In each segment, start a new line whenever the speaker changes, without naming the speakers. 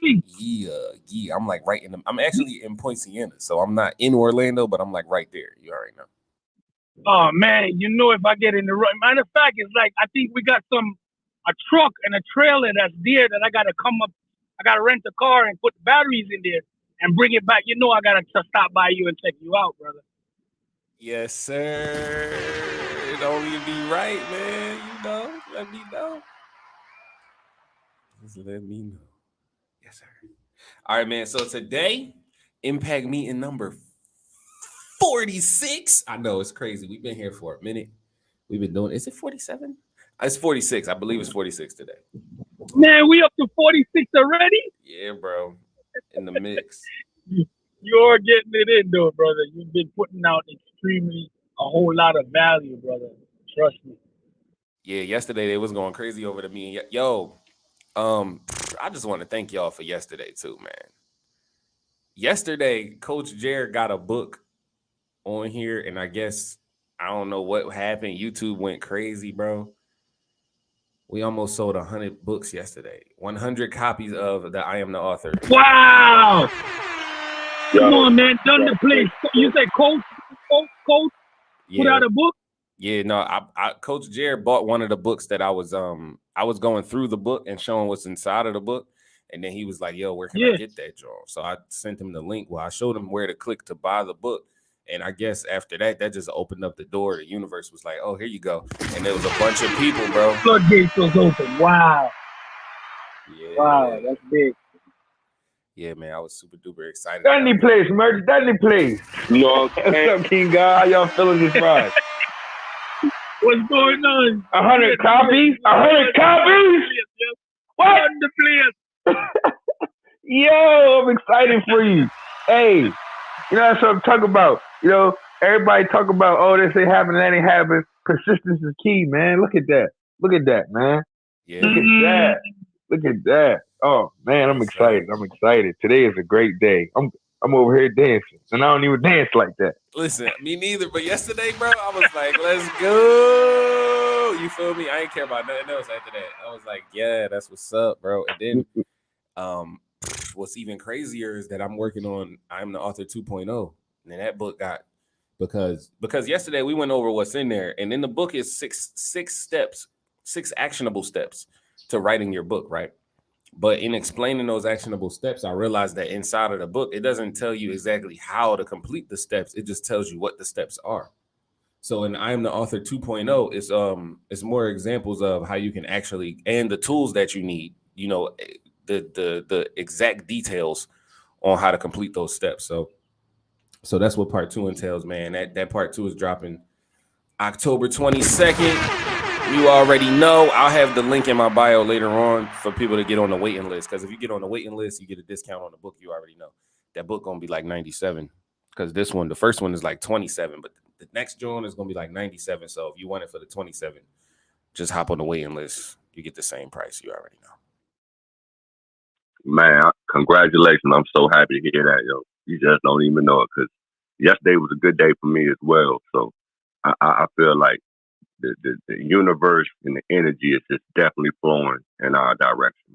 Yeah. I'm like right in the. I'm actually in Point Siena, so I'm not in Orlando, but I'm like right there. You already know.
Oh man, you know if I get in the right. Matter of fact, it's like I think we got a truck and a trailer that's there that I gotta come up. I gotta rent a car and put the batteries in there and bring it back. You know I gotta just stop by you and check you out, brother.
Yes, sir. It only be right, man. You know, let me know. Just let me know. Yes, sir. All right, man. So today, impact meeting number 46. I know it's crazy. We've been here for a minute. We've been doing. Is it 47? It's 46. I believe it's 46 today.
Man, we up to 46 already.
Yeah, bro. In the mix.
You're getting it in, though, brother. You've been putting out extremely a whole lot of value, brother. Trust me.
Yeah, yesterday they was going crazy over the me. Yo, um, I just want to thank y'all for yesterday too, man. Yesterday, Coach Jared got a book on here, and I guess I don't know what happened. YouTube went crazy, bro. We almost sold 100 books yesterday. 100 copies of the I Am the Author.
Wow. Come on, man. Done the place. You say coach put
Yeah.
out a book?
Yeah, no, Coach Jared bought one of the books that I was going through the book and showing what's inside of the book. And then he was like, yo, where can I get that, Joe? So I sent him the link. Well, I showed him where to click to buy the book. And I guess after that, that just opened up the door. The universe was like, oh, here you go. And there was a bunch of people, bro.
Floodgates was open. Wow.
Yeah.
Wow, that's big.
Yeah, man, I was super duper excited.
Dudley Place, merch. Dudley Place.
You know,
what's up, King God? How y'all feeling this ride?
What's going on?
100 copies? 100 copies? What?
The place.
Yo, I'm excited for you. Hey, you know that's what I'm talking about. You know, everybody talk about, oh, this ain't happening, that ain't happening. Persistence is key, man. Look at that. Look at that, man.
Yeah.
Look at that. Look at that. Oh man, I'm excited. I'm excited. Today is a great day. I'm over here dancing, and I don't even dance like that.
Listen, me neither. But yesterday, bro, I was like, let's go. You feel me? I ain't care about nothing else after that. I was like, yeah, that's what's up, bro. And then what's even crazier is that I'm working on I'm the Author 2.0. And that book got because yesterday we went over what's in there. And in the book is six actionable steps to writing your book, right? But in explaining those actionable steps, I realized that inside of the book, it doesn't tell you exactly how to complete the steps. It just tells you what the steps are. So in I Am the Author 2.0, it's more examples of how you can actually, and the tools that you need, you know, the exact details on how to complete those steps. So that's what part 2 entails, man. That part 2 is dropping October 22nd. You already know. I'll have the link in my bio later on for people to get on the waiting list. Because if you get on the waiting list, you get a discount on the book. You already know that book gonna be like 97. Because the first one is like 27, but the next joint is gonna be like 97. So if you want it for the 27, just hop on the waiting list. You get the same price. You already know.
Man, congratulations! I'm so happy to hear that, yo. You just don't even know it because yesterday was a good day for me as well. So I feel like the universe and the energy is just definitely flowing in our direction.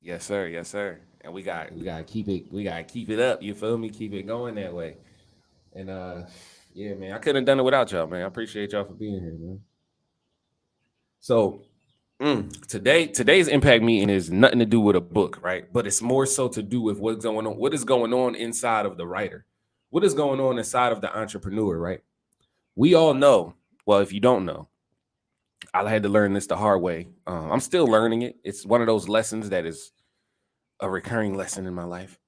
Yes, sir. Yes, sir. And we gotta keep it up. You feel me? Keep it going that way. And yeah, man, I couldn't have done it without y'all, man. I appreciate y'all for being here, man. So today's impact meeting is nothing to do with a book, right? But it's more so to do with what's going on. What is going on inside of the writer? What is going on inside of the entrepreneur, right? We all know. Well, if you don't know, I had to learn this the hard way. I'm still learning it. It's one of those lessons that is a recurring lesson in my life,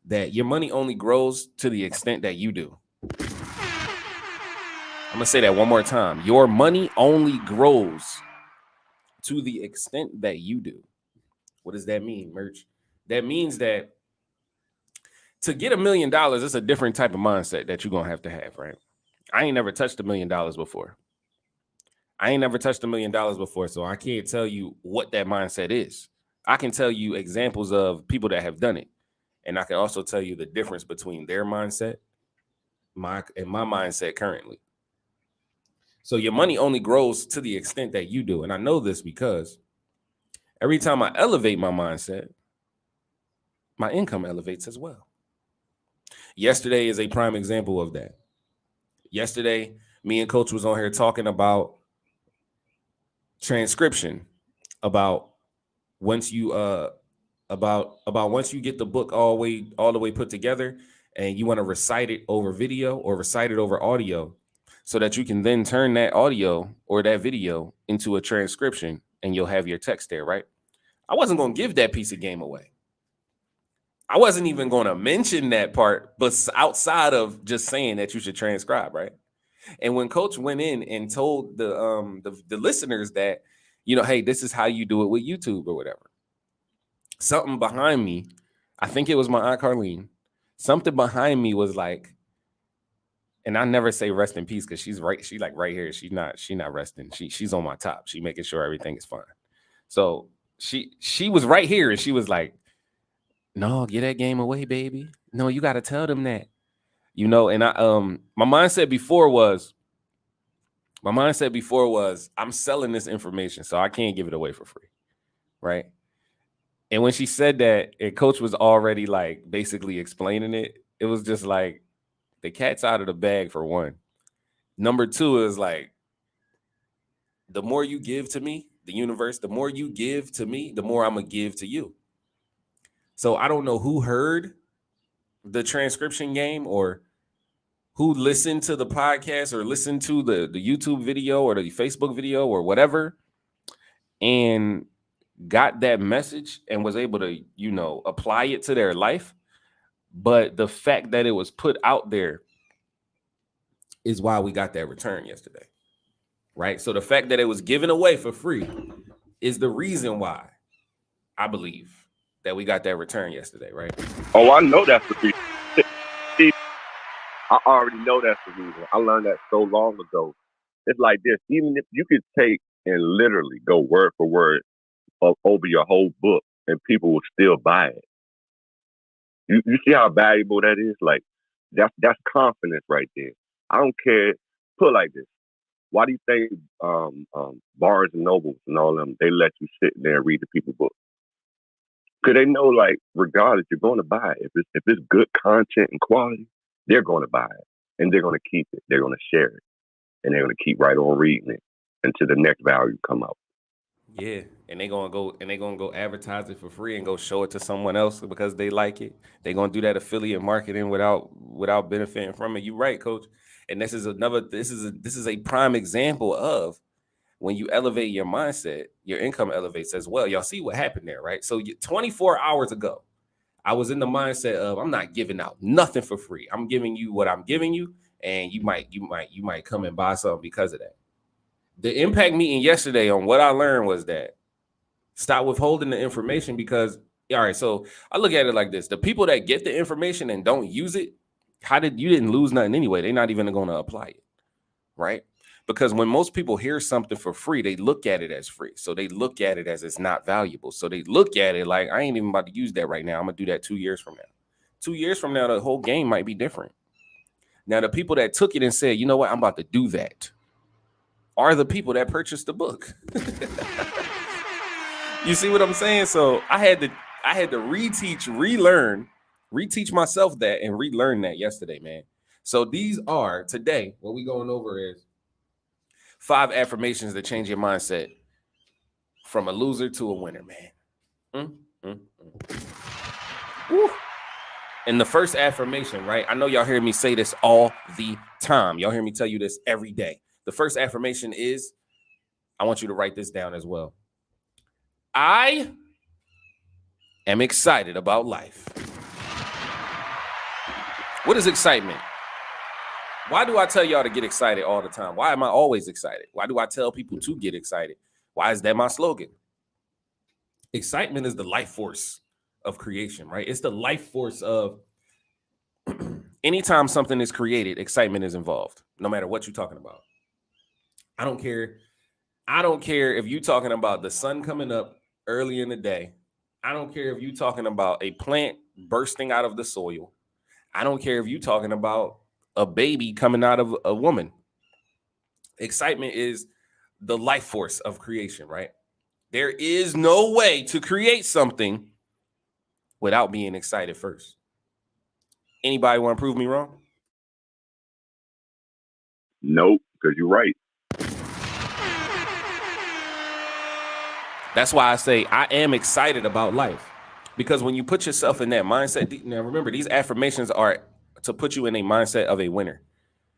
that your money only grows to the extent that you do. I'm going to say that one more time. Your money only grows to the extent that you do. What does that mean, Merch? That means that to get $1 million, it's a different type of mindset that you're going to have, right? I ain't never touched $1 million before. So I can't tell you what that mindset is. I can tell you examples of people that have done it. And I can also tell you the difference between their mindset and my mindset currently. So your money only grows to the extent that you do. And I know this because every time I elevate my mindset, my income elevates as well. Yesterday is a prime example of that. Yesterday, me and Coach was on here talking about transcription, about once you about once you get the book all the way put together and you want to recite it over video or recite it over audio so that you can then turn that audio or that video into a transcription and you'll have your text there, right? I wasn't going to give that piece of game away. I wasn't even going to mention that part, but outside of just saying that you should transcribe, right? And when Coach went in and told the listeners that, you know, hey, this is how you do it with YouTube or whatever, something behind me, I think it was my Aunt Carlene, something behind me was like, and I never say rest in peace because she's right, she like right here. She's not resting. She's on my top. She making sure everything is fine. So she was right here and she was like, no, get that game away, baby. No, you got to tell them that, you know. And I my mindset before was I'm selling this information, so I can't give it away for free, right? And when she said that, and Coach was already like basically explaining it, it was just like the cat's out of the bag for one. Number two is like, the more you give to me, the universe, the more you give to me, the more I'm gonna give to you. So I don't know who heard the transcription game or who listened to the podcast or listened to the YouTube video or the Facebook video or whatever and got that message and was able to, you know, apply it to their life. But the fact that it was put out there is why we got that return yesterday, right? So the fact that it was given away for free is the reason why I believe that we got that return yesterday, right?
Oh, I know that's the reason. See, I already know that's the reason. I learned that so long ago. It's like this. Even if you could take and literally go word for word over your whole book and people will still buy it. You see how valuable that is? Like, that's confidence right there. I don't care. Put it like this. Why do you think Barnes and Nobles and all them, they let you sit there and read the people's book? Because they know, like, regardless, you're going to buy it. If it's good content and quality, they're going to buy it. And they're going to keep it. They're going to share it. And they're going to keep right on reading it until the next value come out.
Yeah, and they're gonna go advertise it for free and go show it to someone else because they like it. They're gonna do that affiliate marketing without benefiting from it. You're right, Coach. And this is a prime example of when you elevate your mindset, your income elevates as well. Y'all see what happened there, right? So 24 hours ago, I was in the mindset of I'm not giving out nothing for free. I'm giving you what I'm giving you, and you might come and buy something because of that. The impact meeting yesterday on what I learned was that stop withholding the information because, all right, so I look at it like this. The people that get the information and don't use it, you didn't lose nothing anyway. They're not even going to apply it, right? Because when most people hear something for free, they look at it as free. So they look at it as it's not valuable. So they look at it like, I ain't even about to use that right now. I'm going to do that 2 years from now. 2 years from now, the whole game might be different. Now, the people that took it and said, you know what, I'm about to do that, are the people that purchased the book. You see what I'm saying? So I had to reteach myself that and relearn that yesterday, man. So these are today, what we going over is 5 affirmations that change your mindset from a loser to a winner, man. Woo. And the first affirmation, right? I know y'all hear me say this all the time. Y'all hear me tell you this every day. The first affirmation is, I want you to write this down as well. I am excited about life. What is excitement? Why do I tell y'all to get excited all the time? Why am I always excited? Why do I tell people to get excited? Why is that my slogan? Excitement is the life force of creation, right? It's the life force of anytime something is created, excitement is involved, no matter what you're talking about. I don't care if you're talking about the sun coming up early in the day. I don't care if you're talking about a plant bursting out of the soil. I don't care if you're talking about a baby coming out of a woman. Excitement is the life force of creation, right? There is no way to create something without being excited first. Anybody want to prove me wrong?
Nope, because you're right.
That's why I say I am excited about life. Because when you put yourself in that mindset, now remember, these affirmations are to put you in a mindset of a winner.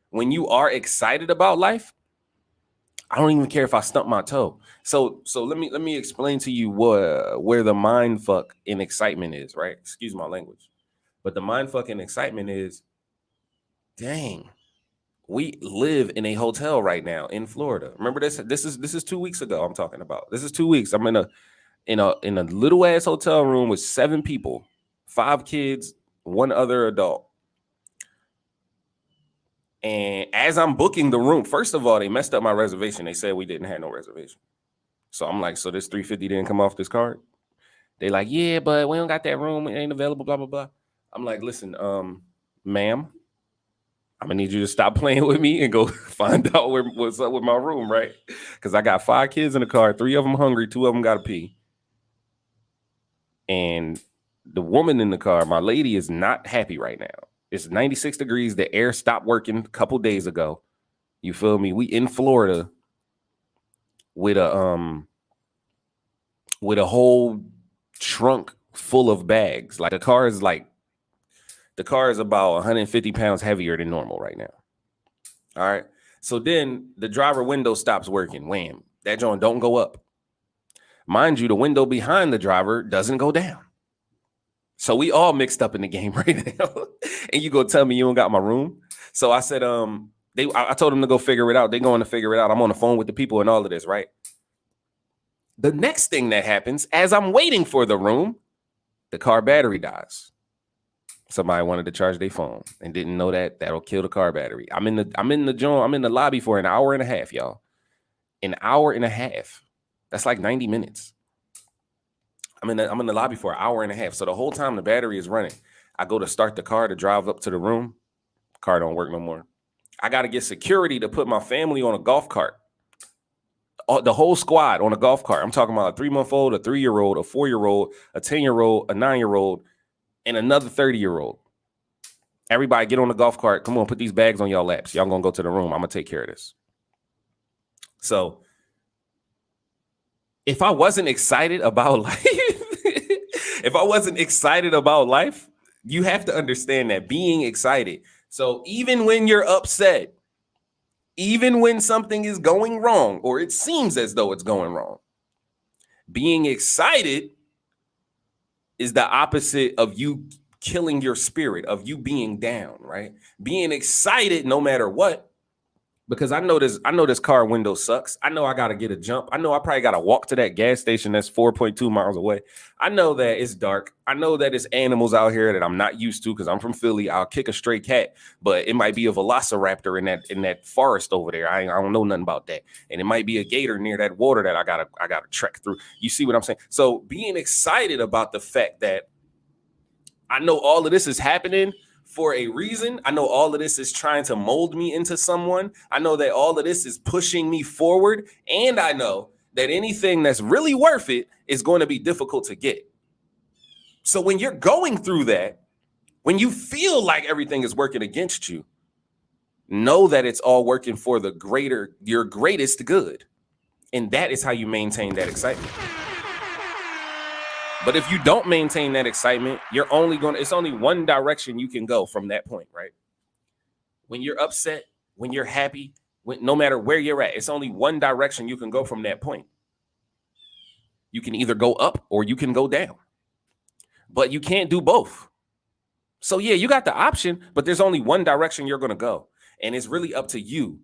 When you are excited about life, I don't even care if I stump my toe. So let me explain to you where the mind fuck in excitement is, right? Excuse my language. But the mind fuck in excitement is, dang, we live in a hotel right now in Florida. Remember this? This is 2 weeks ago I'm talking about. This is 2 weeks. I'm in a little ass hotel room with 7 people, 5 kids, 1 other adult. And as I'm booking the room, first of all, they messed up my reservation. They said we didn't have no reservation. So I'm like, so this $350 didn't come off this card? They like, yeah, but we don't got that room. It ain't available, blah, blah, blah. I'm like, listen, ma'am, I'm gonna need you to stop playing with me and go find out what's up with my room, right? Because I got 5 kids in the car, 3 of them hungry, 2 of them got to pee. And the woman in the car, my lady, is not happy right now. It's 96 degrees. The air stopped working a couple days ago. You feel me? We in Florida with a whole trunk full of bags. Like the car is about 150 pounds heavier than normal right now. All right. So then the driver window stops working. Wham. That joint don't go up. Mind you, the window behind the driver doesn't go down. So we all mixed up in the game right now. And you go tell me you don't got my room. So I said, I told them to go figure it out. They're going to figure it out. I'm on the phone with the people and all of this, right? The next thing that happens, as I'm waiting for the room, the car battery dies. Somebody wanted to charge their phone and didn't know that that'll kill the car battery. I'm in the lobby for an hour and a half, y'all. An hour and a half. That's like 90 minutes. I'm in the lobby for an hour and a half. So the whole time the battery is running, I go to start the car to drive up to the room. Car don't work no more. I got to get security to put my family on a golf cart. The whole squad on a golf cart. I'm talking about a 3-month-old, a 3-year-old, a 4-year-old, a 10-year-old, a 9-year-old, and another 30-year-old. Everybody get on the golf cart. Come on, put these bags on y'all laps. Y'all gonna go to the room. I'm gonna take care of this. So if I wasn't excited about life, you have to understand that being excited. So even when you're upset, even when something is going wrong, or it seems as though it's going wrong, being excited is the opposite of you killing your spirit, of you being down, right? Being excited no matter what, because I know this car window sucks. I know I got to get a jump. I know I probably got to walk to that gas station that's 4.2 miles away. I know that it's dark. I know that it's animals out here that I'm not used to because I'm from Philly. I'll kick a stray cat, but it might be a velociraptor in that forest over there. I don't know nothing about that. And it might be a gator near that water that I gotta trek through. You see what I'm saying? So being excited about the fact that I know all of this is happening for a reason. I know all of this is trying to mold me into someone. I know that all of this is pushing me forward. And I know that anything that's really worth it is going to be difficult to get. So when you're going through that, when you feel like everything is working against you, know that it's all working for your greatest good. And that is how you maintain that excitement. But if you don't maintain that excitement, it's only one direction you can go from that point, right? When you're upset, when you're happy, no matter where you're at, it's only one direction you can go from that point. You can either go up or you can go down, but you can't do both. So yeah, you got the option, but there's only one direction you're going to go. And it's really up to you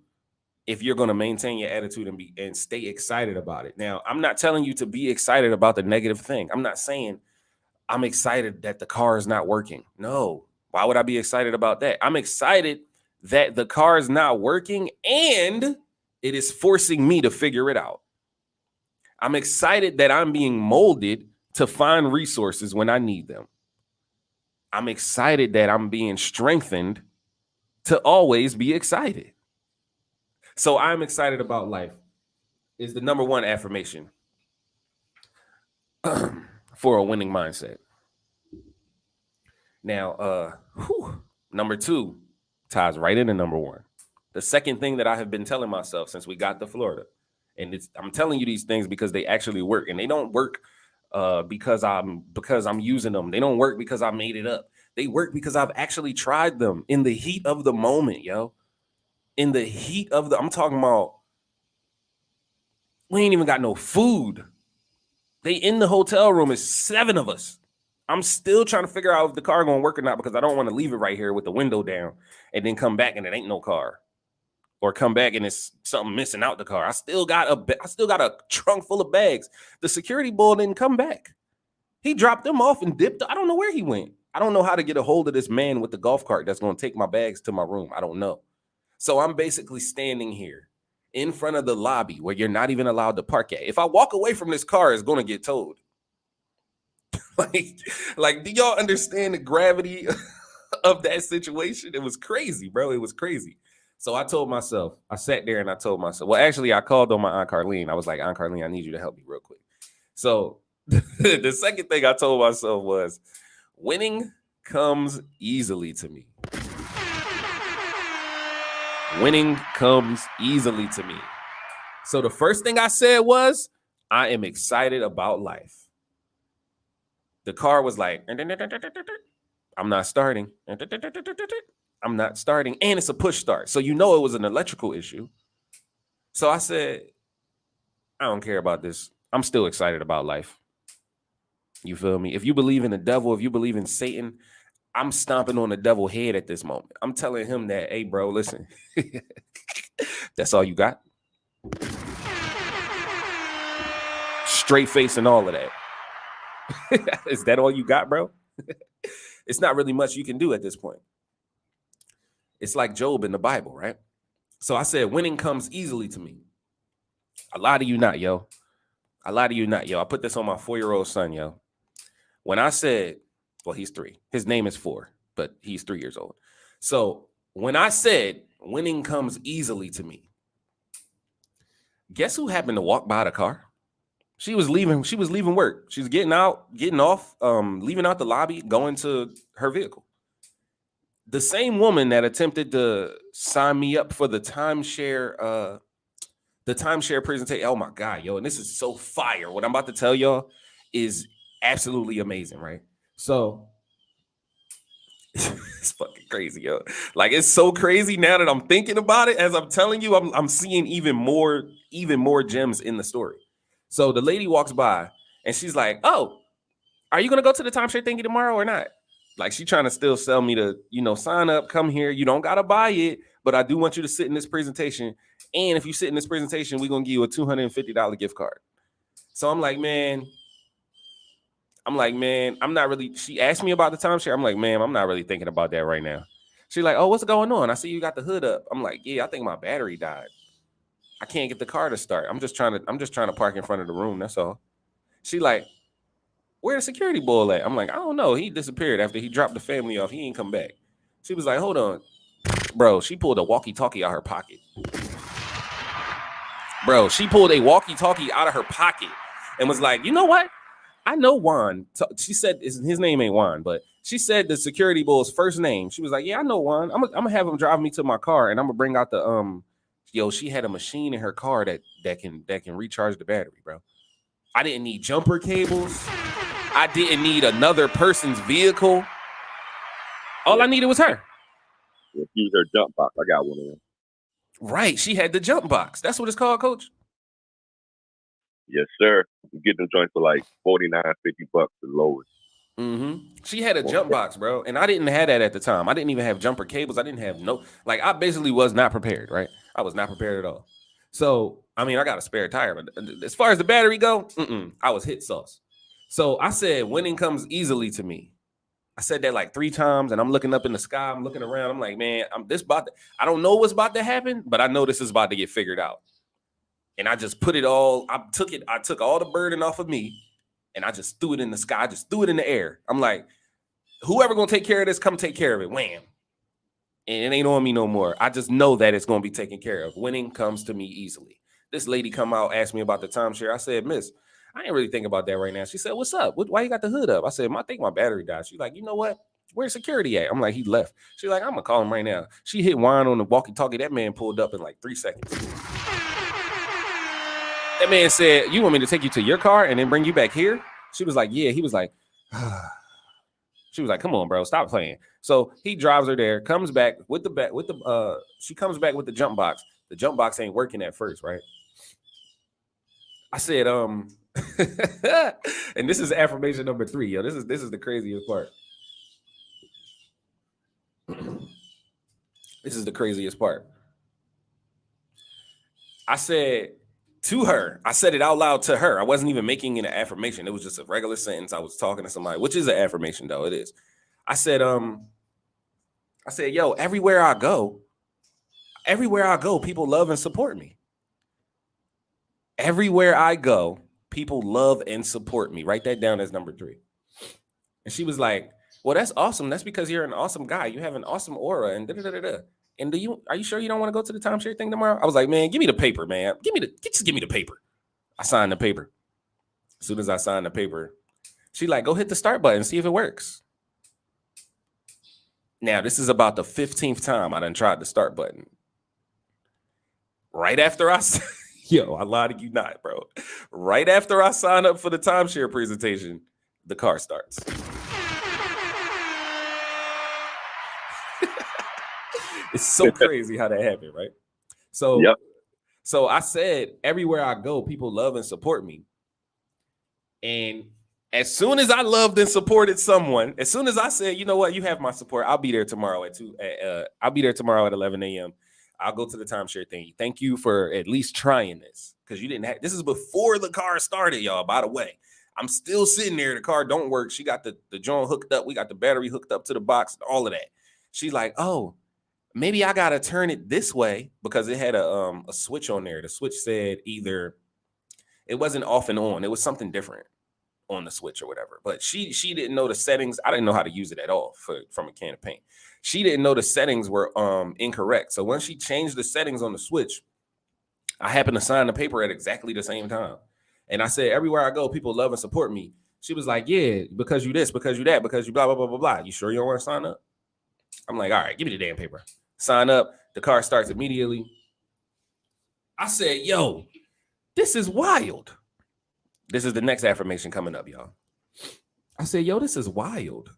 if you're going to maintain your attitude and stay excited about it. Now, I'm not telling you to be excited about the negative thing. I'm not saying I'm excited that the car is not working. No. Why would I be excited about that? I'm excited that the car is not working and it is forcing me to figure it out. I'm excited that I'm being molded to find resources when I need them. I'm excited that I'm being strengthened to always be excited. So I'm excited about life is the number one affirmation for a winning mindset. Now, number 2 ties right into number 1. The second thing that I have been telling myself since we got to Florida, and I'm telling you these things because they actually work, and they don't work because I'm using them. They don't work because I made it up. They work because I've actually tried them in the heat of the moment, yo. In the heat of I'm talking about, we ain't even got no food. They in the hotel room, it's 7 of us. I'm still trying to figure out if the car gonna work or not, because I don't want to leave it right here with the window down and then come back and it ain't no car, or come back and it's something missing out the car. I still got a trunk full of bags. The security bull didn't come back. He dropped them off and dipped. I don't know where he went. I don't know how to get a hold of this man with the golf cart that's going to take my bags to my room. I don't know. So I'm basically standing here in front of the lobby where you're not even allowed to park at. If I walk away from this car, it's going to get towed. like, do y'all understand the gravity of that situation? It was crazy, bro. It was crazy. So I sat there and I told myself, well, actually, I called on my Aunt Carlene. I was like, Aunt Carlene, I need you to help me real quick. So the second thing I told myself was, winning comes easily to me. Winning comes easily to me. So the first thing I said was, I am excited about life. The car was like, I'm not starting. I'm not starting. And it's a push start. So you know it was an electrical issue. So I said, I don't care about this. I'm still excited about life. You feel me? If you believe in the devil, if you believe in Satan, I'm stomping on the devil's head at this moment. I'm telling him that, hey, bro, listen, that's all you got? Straight face and all of that. Is that all you got, bro? It's not really much you can do at this point. It's like Job in the Bible, right? So I said, winning comes easily to me. I lie to you not, yo. I lie to you not, yo. I put this on my 4-year-old son, yo. When I said, well, he's 3. His name is 4, but he's 3 years old. So when I said winning comes easily to me, guess who happened to walk by the car? She was leaving work. She's getting off, leaving out the lobby, going to her vehicle. The same woman that attempted to sign me up for the timeshare presentation. Oh my God, yo. And this is so fire. What I'm about to tell y'all is absolutely amazing, right? So it's fucking crazy, yo. Like, it's so crazy now that I'm thinking about it. As I'm telling you, I'm seeing even more gems in the story. So the lady walks by and she's like, oh, are you going to go to the timeshare thingy tomorrow or not? Like, she trying to still sell me to, sign up, come here. You don't got to buy it, but I do want you to sit in this presentation. And if you sit in this presentation, we're going to give you a $250 gift card. So I'm like, man, I'm not really, she asked me about the timeshare. I'm like, man, I'm not really thinking about that right now. She's like, oh, what's going on? I see you got the hood up. I'm like, yeah, I think my battery died. I can't get the car to start. I'm just trying to park in front of the room. That's all. She like, where the security bull at? I'm like, I don't know. He disappeared after he dropped the family off. He ain't come back. She was like, hold on. Bro, she pulled a walkie-talkie out of her pocket. Bro, she pulled a walkie-talkie out of her pocket and was like, you know what? I know Juan. She said his name ain't Juan, but she said the security bull's first name. She was like, yeah, I know Juan. I'm gonna have him drive me to my car, and I'm gonna bring out the she had a machine in her car that can recharge the battery, bro. I didn't need jumper cables. I didn't need another person's vehicle. All I needed was her.
Use her jump box. I got one of them.
Right. She had the jump box. That's what it's called, Coach.
Yes, sir. You get them joints for like $49, $50 the lowest.
Mm-hmm. She had a jump box, bro. And I didn't have that at the time. I didn't even have jumper cables. I didn't have I basically was not prepared, right? I was not prepared at all. So, I mean, I got a spare tire, but as far as the battery go, I was hit sauce. So I said, winning comes easily to me. I said that like 3 times, and I'm looking up in the sky. I'm looking around. I'm like, man, I don't know what's about to happen, but I know this is about to get figured out. And I just put it all, I took all the burden off of me, and I just threw it in the sky. I just threw it in the air. I'm like, whoever gonna take care of this, come take care of it. Wham. And it ain't on me no more. I just know that it's gonna be taken care of. Winning comes to me easily. This lady come out, asked me about the timeshare. I said, miss, I ain't really thinking about that right now. She said, what's up? Why you got the hood up? I said, I think my battery died. She's like, you know what? Where's security at? I'm like, he left. She's like, I'm gonna call him right now. She hit wine on the walkie-talkie. That man pulled up in like 3 seconds. That man said, you want me to take you to your car and then bring you back here? She was like, yeah. He was like, she was like, come on, bro, stop playing. So he drives her there, comes back with the she comes back with the jump box. The jump box ain't working at first, right? I said, and this is affirmation number 3, yo. This is the craziest part. This is the craziest part. I said to her, I said it out loud to her. I wasn't even making it an affirmation. It was just a regular sentence. I was talking to somebody, which is an affirmation, though. It is. I said, yo, everywhere I go, people love and support me. Everywhere I go, people love and support me. Write that down as number 3. And she was like, well, that's awesome. That's because you're an awesome guy. You have an awesome aura and da-da-da-da-da. And are you sure you don't want to go to the timeshare thing tomorrow? I was like, man, give me the paper, man. Just give me the paper. I signed the paper. As soon as I signed the paper, she like, go hit the start button, see if it works. Now, this is about the 15th time I done tried the start button. Right after I lied to you not, bro. Right after I signed up for the timeshare presentation, the car starts. It's so crazy how that happened, right? So, So I said, everywhere I go, people love and support me. And as soon as I loved and supported someone, as soon as I said, you know what, you have my support, I'll be there tomorrow at 2. I'll be there tomorrow at 11 a.m. I'll go to the timeshare thing. Thank you for at least trying this, because you didn't have. This is before the car started, y'all. By the way, I'm still sitting there. The car don't work. She got the joint hooked up. We got the battery hooked up to the box. All of that. She's like, oh, maybe I gotta turn it this way, because it had a switch on there. The switch said either it wasn't off and on. It was something different on the switch or whatever. But she didn't know the settings. I didn't know how to use it at all from a can of paint. She didn't know the settings were incorrect. So when she changed the settings on the switch, I happened to sign the paper at exactly the same time. And I said, everywhere I go, people love and support me. She was like, yeah, because you this, because you that, because you blah, blah, blah, blah, blah. You sure you don't want to sign up? I'm like, all right, give me the damn paper. Sign up. The car starts immediately. I said, yo, this is wild. This is the next affirmation coming up, y'all. I said, yo, this is wild.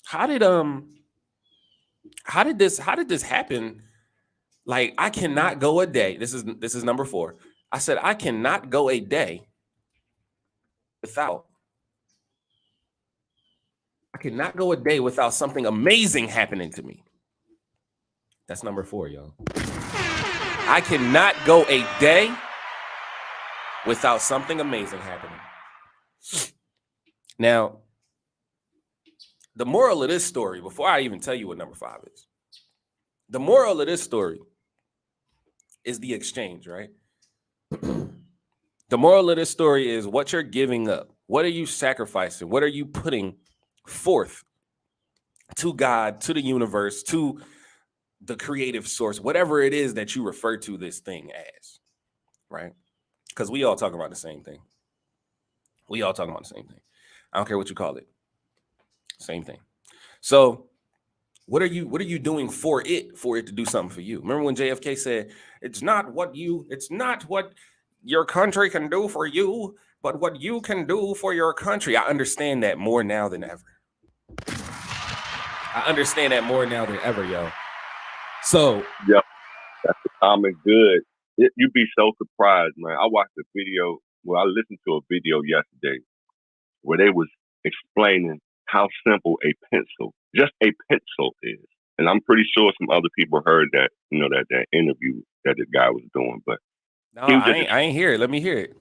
How did this happen? Like, I cannot go a day. This is number 4. I said, I cannot go a day without something amazing happening to me. That's number 4, y'all. I cannot go a day without something amazing happening. Now, the moral of this story, before I even tell you what number 5 is, the moral of this story is the exchange, right? The moral of this story is what you're giving up. What are you sacrificing? What are you putting forth to God, to the universe, to the creative source, whatever it is that you refer to this thing as, right? Because we all talking about the same thing. I don't care what you call it. Same thing. So what are you doing for it to do something for you? Remember when JFK said, it's not what your country can do for you, but what you can do for your country. I understand that more now than ever. Yo. So
yep, that's the common good. You'd be so surprised, man. I watched a video. Well, I listened to a video yesterday where they was explaining how simple a pencil, just a pencil, is. And I'm pretty sure some other people heard that, that interview that the guy was doing. But
no, I ain't hear it. Let me hear it.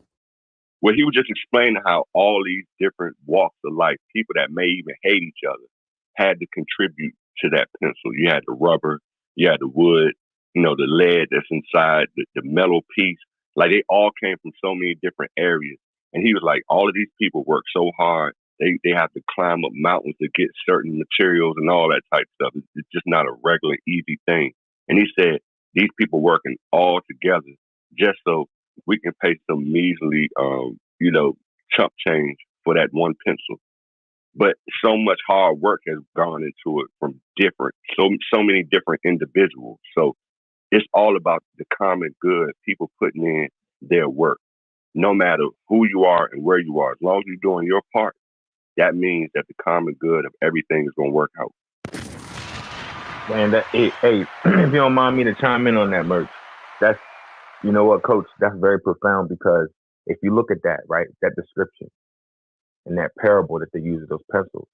Well, he was just explaining how all these different walks of life, people that may even hate each other, had to contribute to that pencil. You had the rubber, you had the wood, the lead that's inside, the metal piece. Like, they all came from so many different areas. And he was like, all of these people work so hard. They have to climb up mountains to get certain materials and all that type of stuff. It's just not a regular, easy thing. And he said, these people working all together just so we can pay some measly, chump change for that one pencil. but so much hard work has gone into it from so many different individuals. So it's all about the common good, people putting in their work, no matter who you are and where you are. As long as you're doing your part, that means that the common good of everything is going to work out.
Man, hey, if you don't mind me to chime in on that, Merch, that's, you know what, Coach, that's very profound, because if you look at that, right, that description and that parable that they use of those pencils,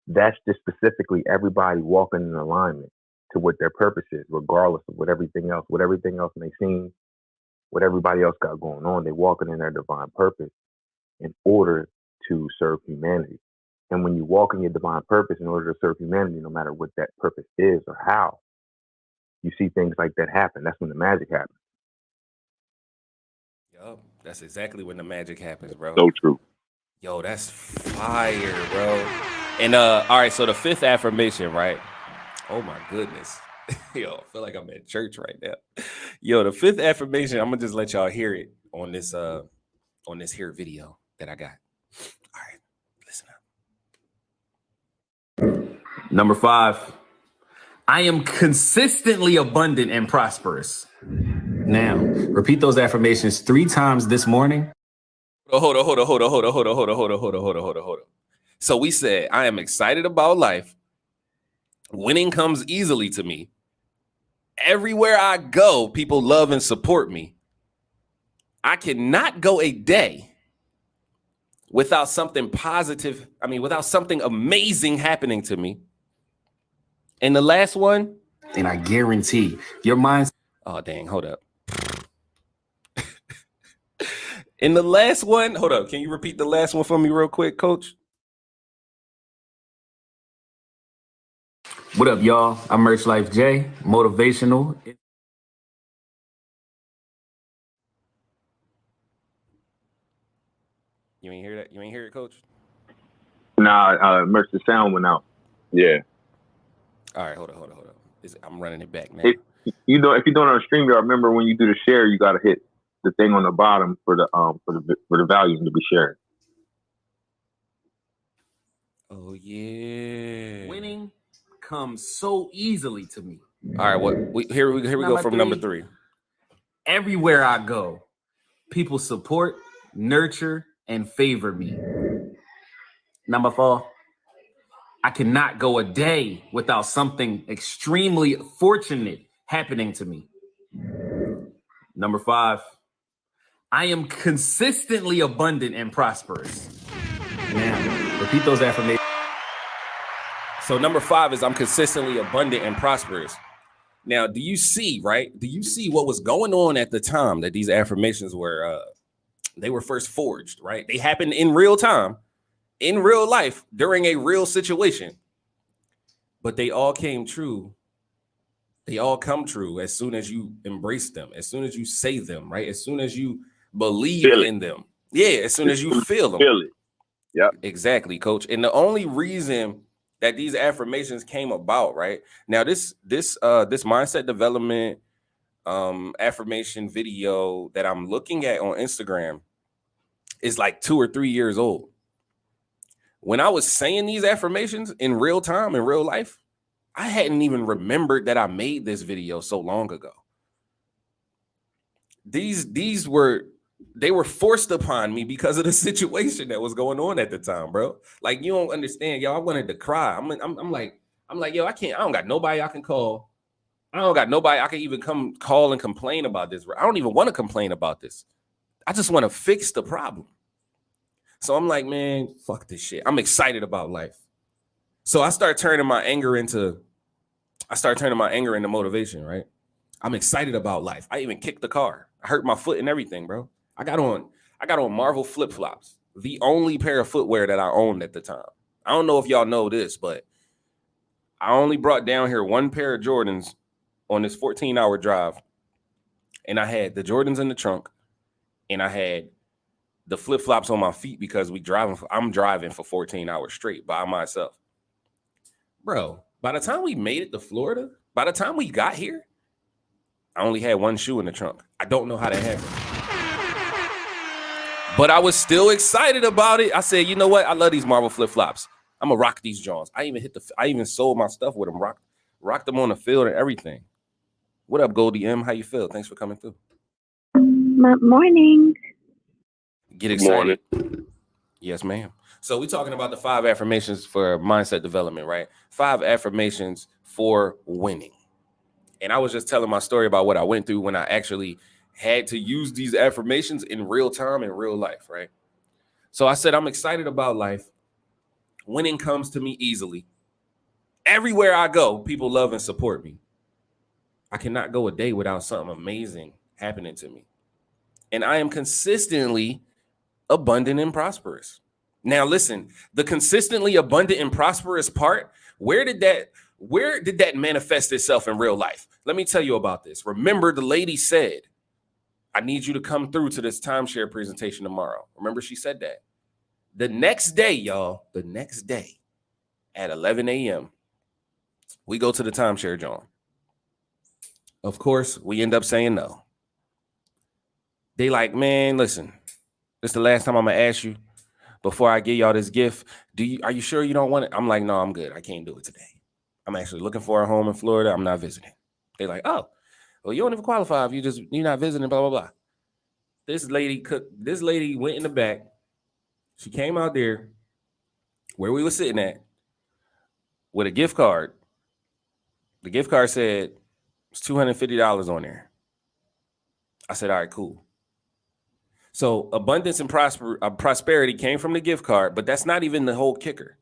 that's just specifically everybody walking in alignment to what their purpose is, regardless of what everything else may seem, what everybody else got going on. They walking in their divine purpose in order to serve humanity. And when you walk in your divine purpose in order to serve humanity, no matter what that purpose is or how, you see things like that happen. That's when the magic happens.
Yo, that's exactly when the magic happens, bro.
So true.
Yo, that's fire, bro. And all right, so the fifth affirmation, right? Oh my goodness. Yo, I feel like I'm at church right now. Yo, the fifth affirmation, I'm gonna just let y'all hear it on this here video that I got. All right, listen up. Number 5, I am consistently abundant and prosperous. Now, repeat those affirmations 3 times this morning. Hold on. So we said, I am excited about life. Winning comes easily to me. Everywhere I go, people love and support me. I cannot go a day without something without something amazing happening to me. And the last one, and I guarantee your mind's, oh dang, hold up. And the last one, hold up, can you repeat the last one for me real quick, Coach? What up, y'all? I'm Merch Life J, motivational. You ain't hear that? You ain't hear it, Coach?
Nah, Merch, the sound went out.
Yeah.
All right, hold up. I'm running it back now.
If you're doing it on a stream, remember when you do the share, you got to hit the thing on the bottom for the volume to be shared.
Oh yeah. Winning comes so easily to me. All right, here we go from number 3. Everywhere I go, people support, nurture, and favor me. Number 4, I cannot go a day without something extremely fortunate happening to me. Number 5, I am consistently abundant and prosperous. Now, repeat those affirmations. So number 5 is I'm consistently abundant and prosperous. Now, do you see, right? Do you see what was going on at the time that these affirmations were, they were first forged, right? They happened in real time, in real life, during a real situation. But they all came true. They all come true as soon as you embrace them, as soon as you say them, right? As soon as you believe in them. Yeah, as soon as you feel them.
Feel it. Yeah.
Exactly, Coach. And the only reason that these affirmations came about, right? Now, this mindset development affirmation video that I'm looking at on Instagram is like 2 or 3 years old. When I was saying these affirmations in real time, in real life, I hadn't even remembered that I made this video so long ago. These were forced upon me because of the situation that was going on at the time, bro. Like, you don't understand, yo. I wanted to cry. I'm like, yo, I don't got nobody I can call. I don't got nobody I can even come call and complain about this. I don't even want to complain about this. I just want to fix the problem. So I'm like, man, fuck this shit. I'm excited about life. So I start turning my anger into motivation, right? I'm excited about life. I even kicked the car. I hurt my foot and everything, bro. I got on Marvel flip-flops, the only pair of footwear that I owned at the time. I don't know if y'all know this, but I only brought down here one pair of Jordans on this 14-hour drive. And I had the Jordans in the trunk, and I had the flip-flops on my feet because I'm driving for 14 hours straight by myself. Bro, by the time we made it to Florida, by the time we got here, I only had one shoe in the trunk. I don't know how that happened. But I was still excited about it. I said, you know what? I love these Marvel flip flops. I'm gonna rock these Jones. I even sold my stuff with them. Rocked them on the field and everything. What up, Goldie M? How you feel? Thanks for coming through.
Morning.
Get
Good morning.
excited. Yes, ma'am. So we're talking about the 5 affirmations for mindset development, right? 5 affirmations for winning. And I was just telling my story about what I went through when I actually had to use these affirmations in real time, in real life, right? So I said, I'm excited about life. Winning comes to me easily. Everywhere I go, people love and support me. I cannot go a day without something amazing happening to me. And I am consistently abundant and prosperous. Now listen, the consistently abundant and prosperous part, where did that manifest itself in real life? Let me tell you about this. Remember, the lady said, I need you to come through to this timeshare presentation tomorrow. Remember, she said that. The next day, y'all, at 11 a.m., we go to the timeshare, John. Of course, we end up saying no. They like, man, listen, this is the last time I'm going to ask you before I give y'all this gift. Are you sure you don't want it? I'm like, no, I'm good. I can't do it today. I'm actually looking for a home in Florida. I'm not visiting. They like, oh, well, you don't even qualify if you're not visiting, blah, blah, blah. This lady went in the back. She came out there where we were sitting at with a gift card. The gift card said it's $250 on there. I said, all right, cool. So abundance and prosperity came from the gift card, but that's not even the whole kicker.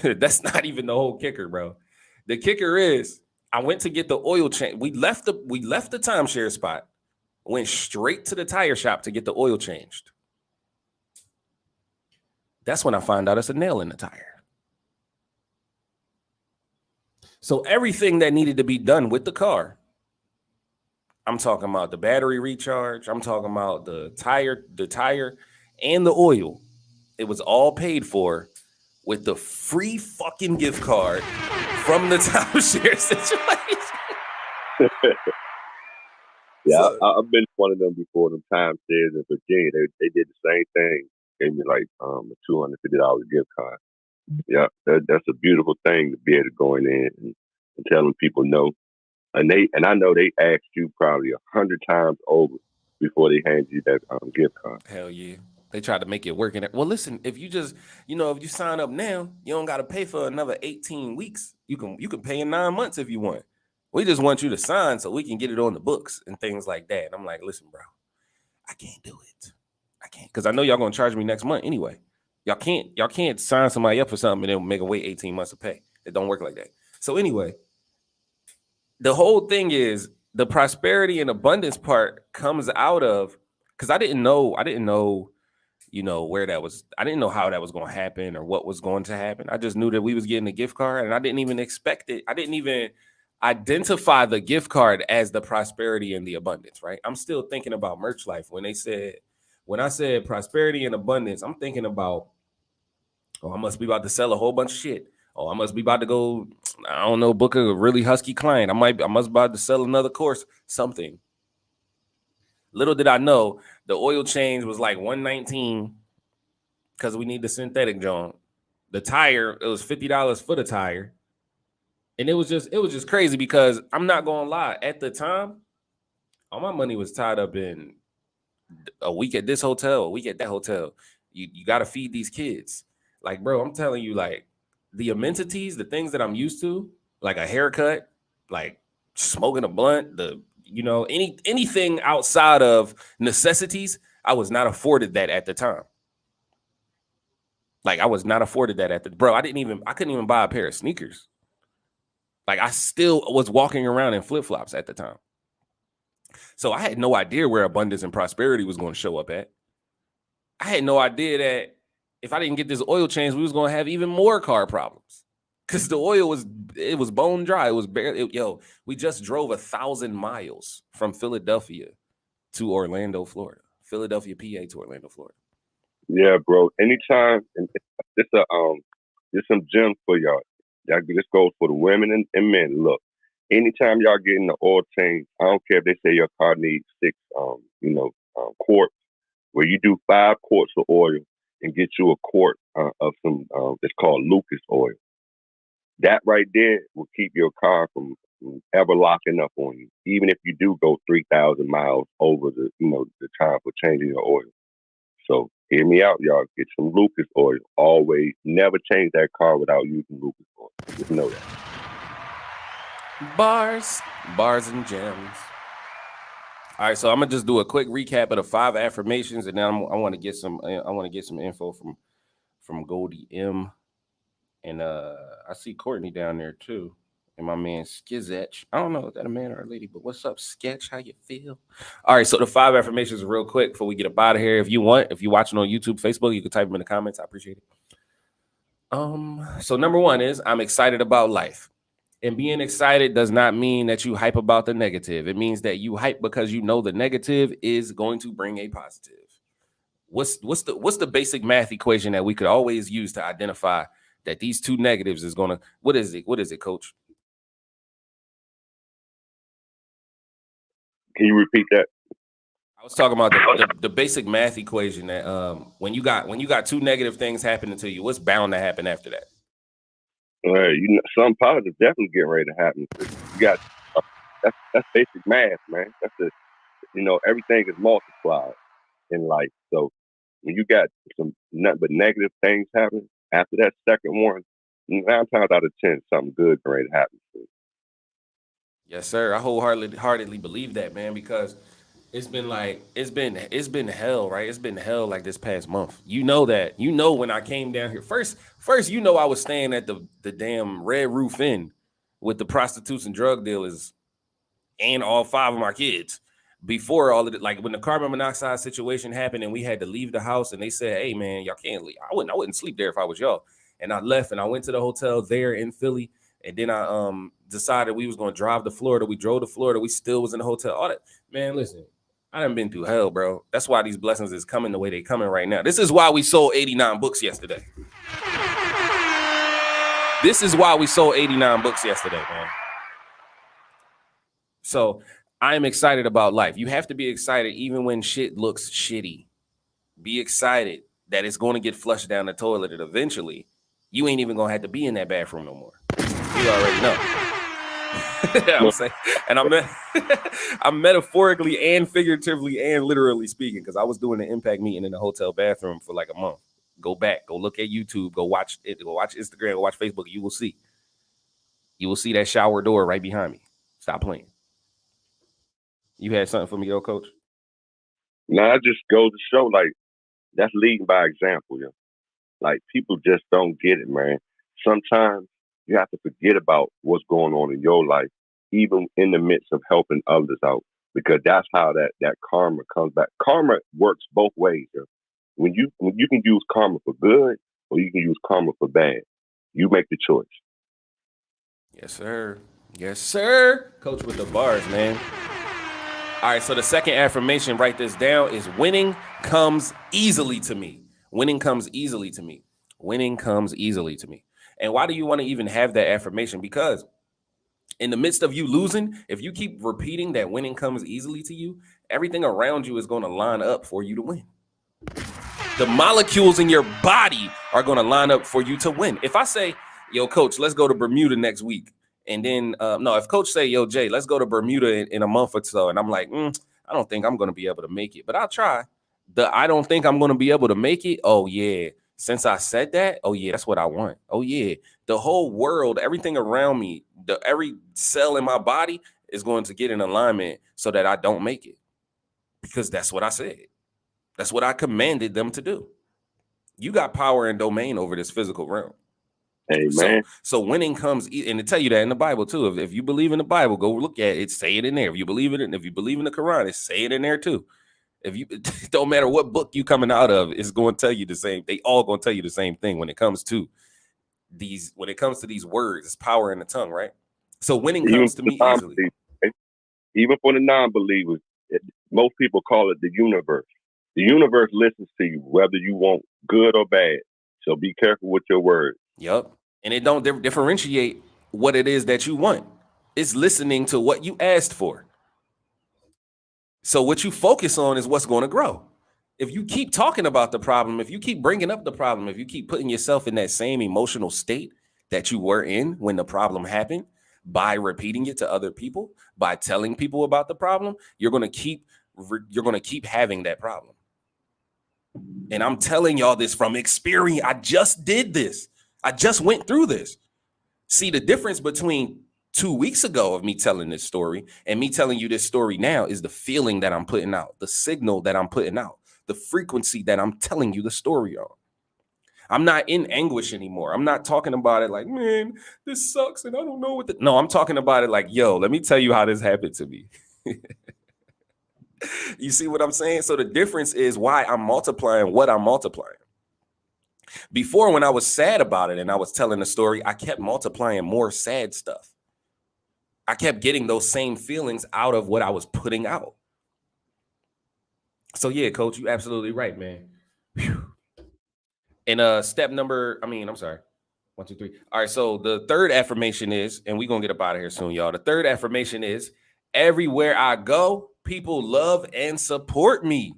That's not even the whole kicker, bro. The kicker is I went to get the oil change. We left the timeshare spot, went straight to the tire shop to get the oil changed. That's when I found out it's a nail in the tire. So everything that needed to be done with the car, I'm talking about the battery recharge, I'm talking about the tire and the oil. It was all paid for with the free fucking gift card from the timeshare situation.
Yeah, I've been to one of them before. Them timeshares in Virginia, they did the same thing. Gave me like a $250 gift card. Yeah, that's a beautiful thing to be able to go in there and telling people no. And I know they asked you probably 100 times over before they hand you that gift card.
Hell yeah. They tried to make it work in it. Well, listen, if you just, if you sign up now, you don't got to pay for another 18 weeks. You can pay in 9 months if you want. We just want you to sign so we can get it on the books and things like that. And I'm like, listen, bro, I can't do it. I can't, because I know y'all gonna charge me next month anyway. Y'all can't sign somebody up for something and then make them wait 18 months to pay. It don't work like that. So anyway, the whole thing is the prosperity and abundance part comes out of, because I didn't know, where that was. I didn't know how that was going to happen or what was going to happen. I just knew that we was getting a gift card, and I didn't even expect it. I didn't even identify the gift card as the prosperity and the abundance, right? I'm still thinking about Merch Life. When I said prosperity and abundance, I'm thinking about, I must be about to sell a whole bunch of shit. Oh, I must be about to go, I don't know, book a really husky client. I must be about to sell another course, something. Little did I know, the oil change was like $119 because we need the synthetic John. The tire, it was $50 for the tire. And it was just crazy because I'm not gonna lie, at the time, all my money was tied up in a week at this hotel, a week at that hotel. You gotta feed these kids. Like, bro, I'm telling you, like, the amenities, the things that I'm used to, like a haircut, like smoking a blunt, anything outside of necessities, I was not afforded that at the time. Like, I was not afforded that I couldn't even buy a pair of sneakers. Like, I still was walking around in flip-flops at the time. So I had no idea where abundance and prosperity was going to show up at. I had no idea that if I didn't get this oil change, we was going to have even more car problems. Because the oil was bone dry. It was we just drove 1,000 miles from Philadelphia to Orlando, Florida. Philadelphia, PA to Orlando, Florida.
Yeah, bro. Anytime, and it's some gems for y'all. This goes for the women and men. Look, anytime y'all getting the oil change, I don't care if they say your car needs 6, quarts. where you do 5 quarts of oil and get you a quart of some, it's called Lucas oil. That right there will keep your car from ever locking up on you, even if you do go 3,000 miles over the time for changing your oil. So hear me out, y'all. Get some Lucas oil. Always, never change that car without using Lucas oil. Just know that.
Bars and gems. All right, so I'm gonna just do a quick recap of the 5 affirmations, and then I want to get some. I want to get some info from Goldie M, and I see Courtney down there too, and my man Skizzetch. I don't know if that a man or a lady, but what's up, Sketch? How you feel? All right, so the 5 affirmations real quick before we get up out of here. If you're watching on YouTube, Facebook, you can type them in the comments. I appreciate it. So number 1 is I'm excited about life. And being excited does not mean that you hype about the negative. It means that you hype because you know the negative is going to bring a positive. What's the basic math equation that we could always use to identify that these 2 negatives is gonna? What is it, Coach?
Can you repeat that?
I was talking about the basic math equation that when you got 2 negative things happening to you, what's bound to happen after that?
Some positive definitely getting ready to happen. You got that's basic math, man. That's everything is multiplied in life. So when you got some nothing but negative things happen after that second one, 9 times out of 10, something good is ready to happen.
Yes, sir. I wholeheartedly believe that, man, because it's been hell, right? It's been hell like this past month. You know that. You know when I came down here first, I was staying at the damn Red Roof Inn with the prostitutes and drug dealers and all 5 of my kids. Before all of it, like when the carbon monoxide situation happened and we had to leave the house and they said, "Hey man, y'all can't leave." I wouldn't sleep there if I was y'all. And I left and I went to the hotel there in Philly. And then I decided we was going to drive to Florida. We drove to Florida. We still was in the hotel. All that, man, listen, I done been through hell, bro. That's why these blessings is coming the way they coming right now. This is why we sold 89 books yesterday. This is why we sold 89 books yesterday, man. So I am excited about life. You have to be excited even when shit looks shitty. Be excited that it's going to get flushed down the toilet and eventually you ain't even going to have to be in that bathroom no more. You already know. I'm saying, and I'm metaphorically and figuratively and literally speaking because I was doing an impact meeting in the hotel bathroom for like a month. Go back, go look at YouTube, go watch it, go watch Instagram, go watch Facebook. You will see that shower door right behind me. Stop playing. You had something for me, though, Coach?
No, I just go to show like that's leading by example, yo. Like people just don't get it, man. Sometimes you have to forget about what's going on in your life, even in the midst of helping others out, because that's how that karma comes back. Karma works both ways. Yo. When you can use karma for good or you can use karma for bad, you make the choice.
Yes, sir. Yes, sir. Coach with the bars, man. All right, so the second affirmation, write this down, is winning comes easily to me. Winning comes easily to me. Winning comes easily to me. And why do you want to even have that affirmation? Because in the midst of you losing, if you keep repeating that winning comes easily to you, everything around you is going to line up for you to win. The molecules in your body are going to line up for you to win. If I say, yo, Coach, let's go to Bermuda next week. And then, if Coach say, yo, Jay, let's go to Bermuda in a month or so. And I'm like, I don't think I'm going to be able to make it, but I'll try. I don't think I'm going to be able to make it. Oh, yeah. Since I said that, oh, yeah, that's what I want. Oh, yeah. The whole world, everything around me, every cell in my body is going to get in alignment so that I don't make it. Because that's what I said. That's what I commanded them to do. You got power and domain over this physical realm.
Amen.
So winning comes, and to tell you that in the Bible too. If you believe in the Bible, go look at it. Say it in there. If you believe in it, if you believe in the Quran, say it in there too. It don't matter what book you coming out of, it's going to tell you the same. They all going to tell you the same thing when it comes to these. When it comes to these words, it's power in the tongue, right? So winning comes to me easily.
Even for the non-believers, most people call it the universe. The universe listens to you, whether you want good or bad. So be careful with your words.
Yep. And it don't differentiate what it is that you want. It's listening to what you asked for. So what you focus on is what's going to grow. If you keep talking about the problem, if you keep bringing up the problem, if you keep putting yourself in that same emotional state that you were in when the problem happened, by repeating it to other people, by telling people about the problem, you're going to keep having that problem. And I'm telling y'all this from experience. I just did this. I just went through this. See, the difference between 2 weeks ago of me telling this story and me telling you this story now is the feeling that I'm putting out, the signal that I'm putting out, the frequency that I'm telling you the story on. I'm not in anguish anymore. I'm not talking about it like, man, this sucks and I don't know what the... No, I'm talking about it like, yo, let me tell you how this happened to me. You see what I'm saying? So the difference is why I'm multiplying what I'm multiplying. Before, when I was sad about it and I was telling the story, I kept multiplying more sad stuff. I kept getting those same feelings out of what I was putting out. So yeah, coach, you absolutely right, man. Whew. And step number, I'm sorry. 1, 2, 3. All right. So the third affirmation is, and we're going to get up out of here soon, y'all. The third affirmation is, everywhere I go, people love and support me.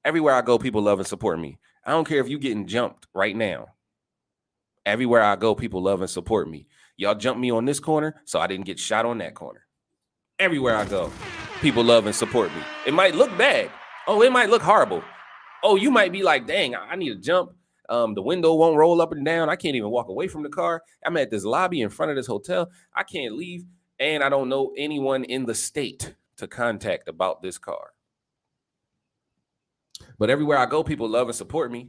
Everywhere I go, people love and support me. I don't care if you're getting jumped right now. Everywhere I go, people love and support me. Y'all jumped me on this corner, so I didn't get shot on that corner. Everywhere I go, people love and support me. It might look bad. Oh, it might look horrible. Oh, you might be like, dang, I need to jump. The window won't roll up and down. I can't even walk away from the car. I'm at this lobby in front of this hotel. I can't leave. And I don't know anyone in the state to contact about this car. But everywhere I go, people love and support me.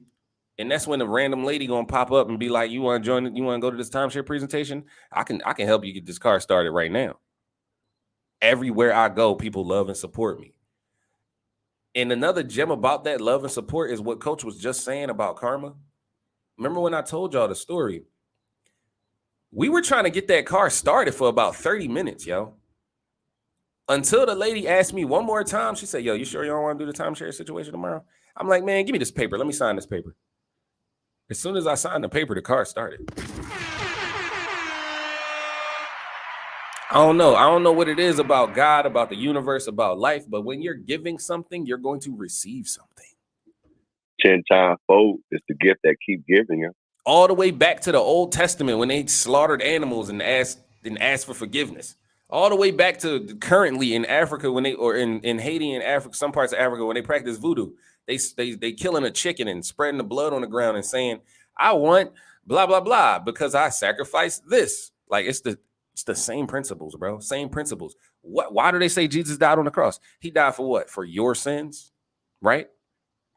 And that's when a random lady gonna pop up and be like, you want to join it? You want to go to this timeshare presentation? I can help you get this car started right now. Everywhere I go, people love and support me. And another gem about that love and support is what Coach was just saying about karma. Remember when I told y'all the story? We were trying to get that car started for about 30 minutes, yo. Until the lady asked me one more time, she said, yo, you sure you don't want to do the timeshare situation tomorrow? I'm like, man, give me this paper. Let me sign this paper. As soon as I signed the paper, the car started. I don't know what it is about God, about the universe, about life, but when you're giving something, you're going to receive something.
10 times fold is the gift that keep giving you.
All the way back to the Old Testament when they slaughtered animals and asked for forgiveness. All the way back to currently in Africa in Haiti and Africa, some parts of Africa, when they practice voodoo, they killing a chicken and spreading the blood on the ground and saying, I want blah, blah, blah, because I sacrificed this. Like it's the same principles, bro. Same principles. Why do they say Jesus died on the cross? He died for what? For your sins, right?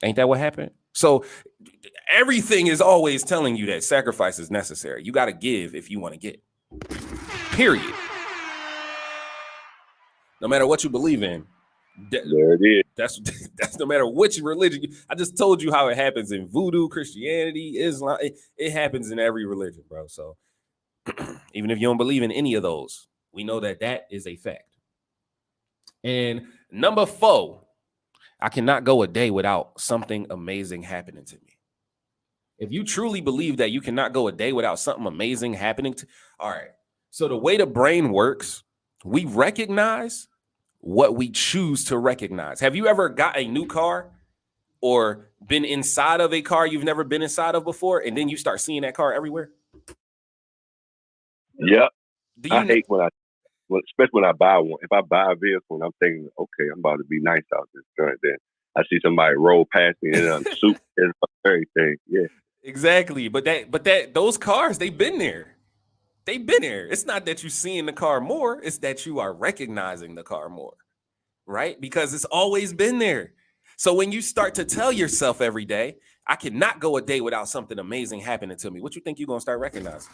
Ain't that what happened? So everything is always telling you that sacrifice is necessary. You got to give if you want to get. Period. No matter what you believe in.
There it is.
That's no matter which religion. I just told you how it happens in voodoo, Christianity, Islam. It happens in every religion, bro. So even if you don't believe in any of those, we know that is a fact. And number 4, I cannot go a day without something amazing happening to me. If you truly believe that you cannot go a day without something amazing happening all right. So the way the brain works, we recognize what we choose to recognize. Have you ever got a new car or been inside of a car you've never been inside of before, and then you start seeing that car everywhere?
Yep. I hate especially when I buy one. If I buy a vehicle and I'm thinking, okay, I'm about to be nice out this joint, then I see somebody roll past me in a suit and everything. Yeah.
Exactly. But those cars, they've been there. They've been there. It's not that you're seeing the car more, it's that you are recognizing the car more, right? Because it's always been there. So when you start to tell yourself every day, I cannot go a day without something amazing happening to me, what you think you're going to start recognizing?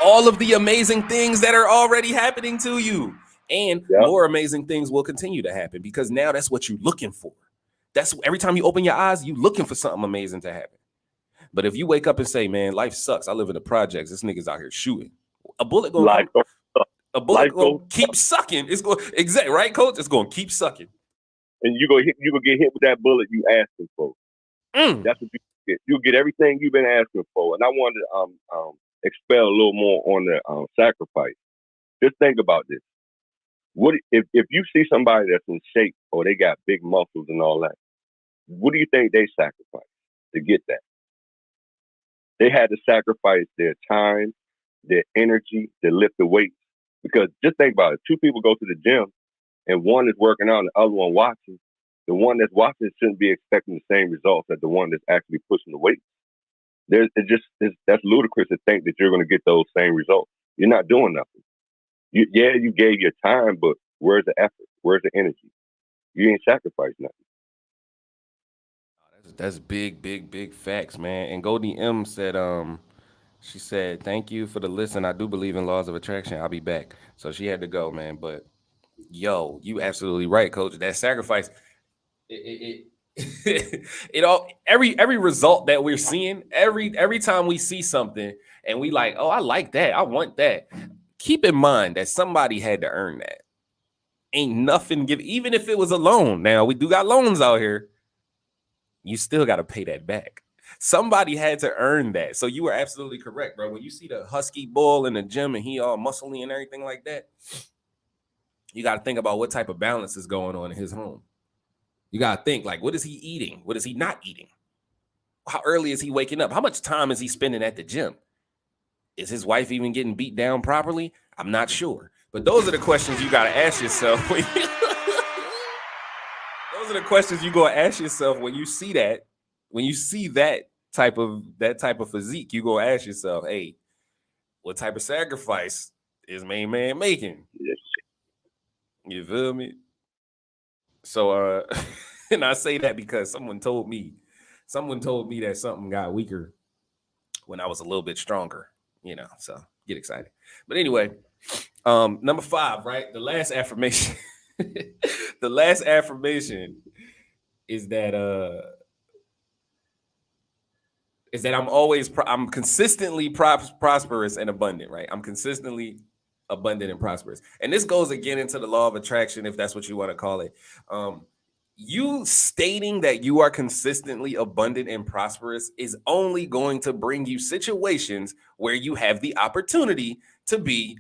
All of the amazing things that are already happening to you. And more amazing things will continue to happen because now that's what you're looking for. That's every time you open your eyes, you're looking for something amazing to happen. But if you wake up and say, man, life sucks. I live in the projects. This nigga's out here shooting. A bullet gonna keep sucking. It's going right, Coach? It's gonna keep sucking.
And you gonna get hit with that bullet you asking for. That's what you get. You'll get everything you've been asking for. And I wanted to expel a little more on the sacrifice. Just think about this. What if you see somebody that's in shape or they got big muscles and all that. What do you think they sacrificed to get that? They had to sacrifice their time, their energy to lift the weights. Because just think about it. Two people go to the gym and one is working out and the other one watching. The one that's watching shouldn't be expecting the same results as the one that's actually pushing the weight. That's ludicrous to think that you're going to get those same results. You're not doing nothing. You gave your time, but where's the effort? Where's the energy? You ain't sacrificed nothing.
That's big facts, man. And Goldie M said, she said, "Thank you for the listen. I do believe in laws of attraction. I'll be back." So she had to go, man. But yo, you absolutely right, Coach. That sacrifice, it all every result that we're seeing, every time we see something and we like, oh, I like that, I want that. Keep in mind that somebody had to earn that. Ain't nothing give, even if it was a loan. Now we do got loans out here. You still got to pay that back. Somebody had to earn that. So you were absolutely correct, bro. When you see the husky bull in the gym and he all muscly and everything like that, you got to think about what type of balance is going on in his home. You got to think, like, what is he eating? What is he not eating? How early is he waking up? How much time is he spending at the gym? Is his wife even getting beat down properly? I'm not sure. But those are the questions you got to ask yourself. Those are the questions you go ask yourself when you see that. When you see that type of physique, you go ask yourself, hey, what type of sacrifice is main man making?
Yes.
You feel me? So and I say that because someone told me that something got weaker when I was a little bit stronger, so get excited. But anyway, number 5, right? The last affirmation. The last affirmation is that I'm consistently prosperous and abundant, right? I'm consistently abundant and prosperous. And this goes again into the law of attraction, if that's what you want to call it. You stating that you are consistently abundant and prosperous is only going to bring you situations where you have the opportunity to be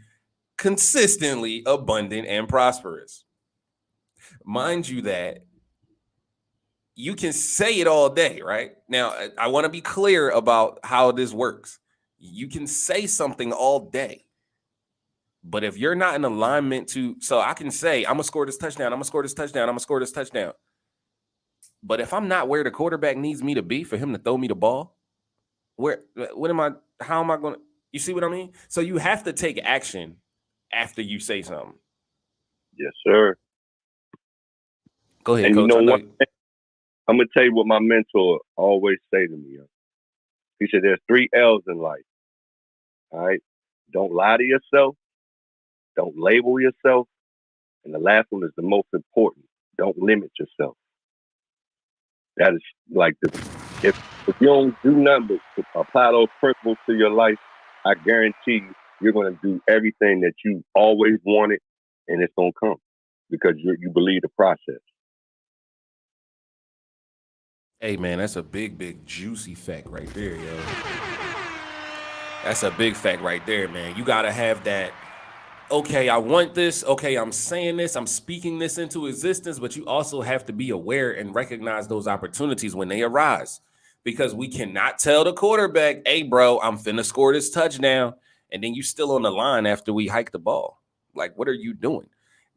consistently abundant and prosperous. Mind you that you can say it all day, right? Now, I want to be clear about how this works. You can say something all day, but if you're not in alignment so I can say, I'm going to score this touchdown, I'm going to score this touchdown, I'm going to score this touchdown. But if I'm not where the quarterback needs me to be for him to throw me the ball, how am I going to, you see what I mean? So you have to take action after you say something.
Yes, sir.
Go ahead,
and
Coach.
You know what? I'm going to tell you what my mentor always say to me. He said, there's 3 L's in life. All right. Don't lie to yourself. Don't label yourself. And the last one is the most important. Don't limit yourself. That is like if you don't do nothing but apply those principles to your life, I guarantee you're going to do everything that you always wanted, and it's going to come because you believe the process.
Hey, man, that's a big, juicy fact right there, yo. That's a big fact right there, man. You got to have that, okay, I want this. Okay, I'm saying this. I'm speaking this into existence, but you also have to be aware and recognize those opportunities when they arise. Because we cannot tell the quarterback, hey, bro, I'm finna score this touchdown, and then you still on the line after we hike the ball. Like, what are you doing?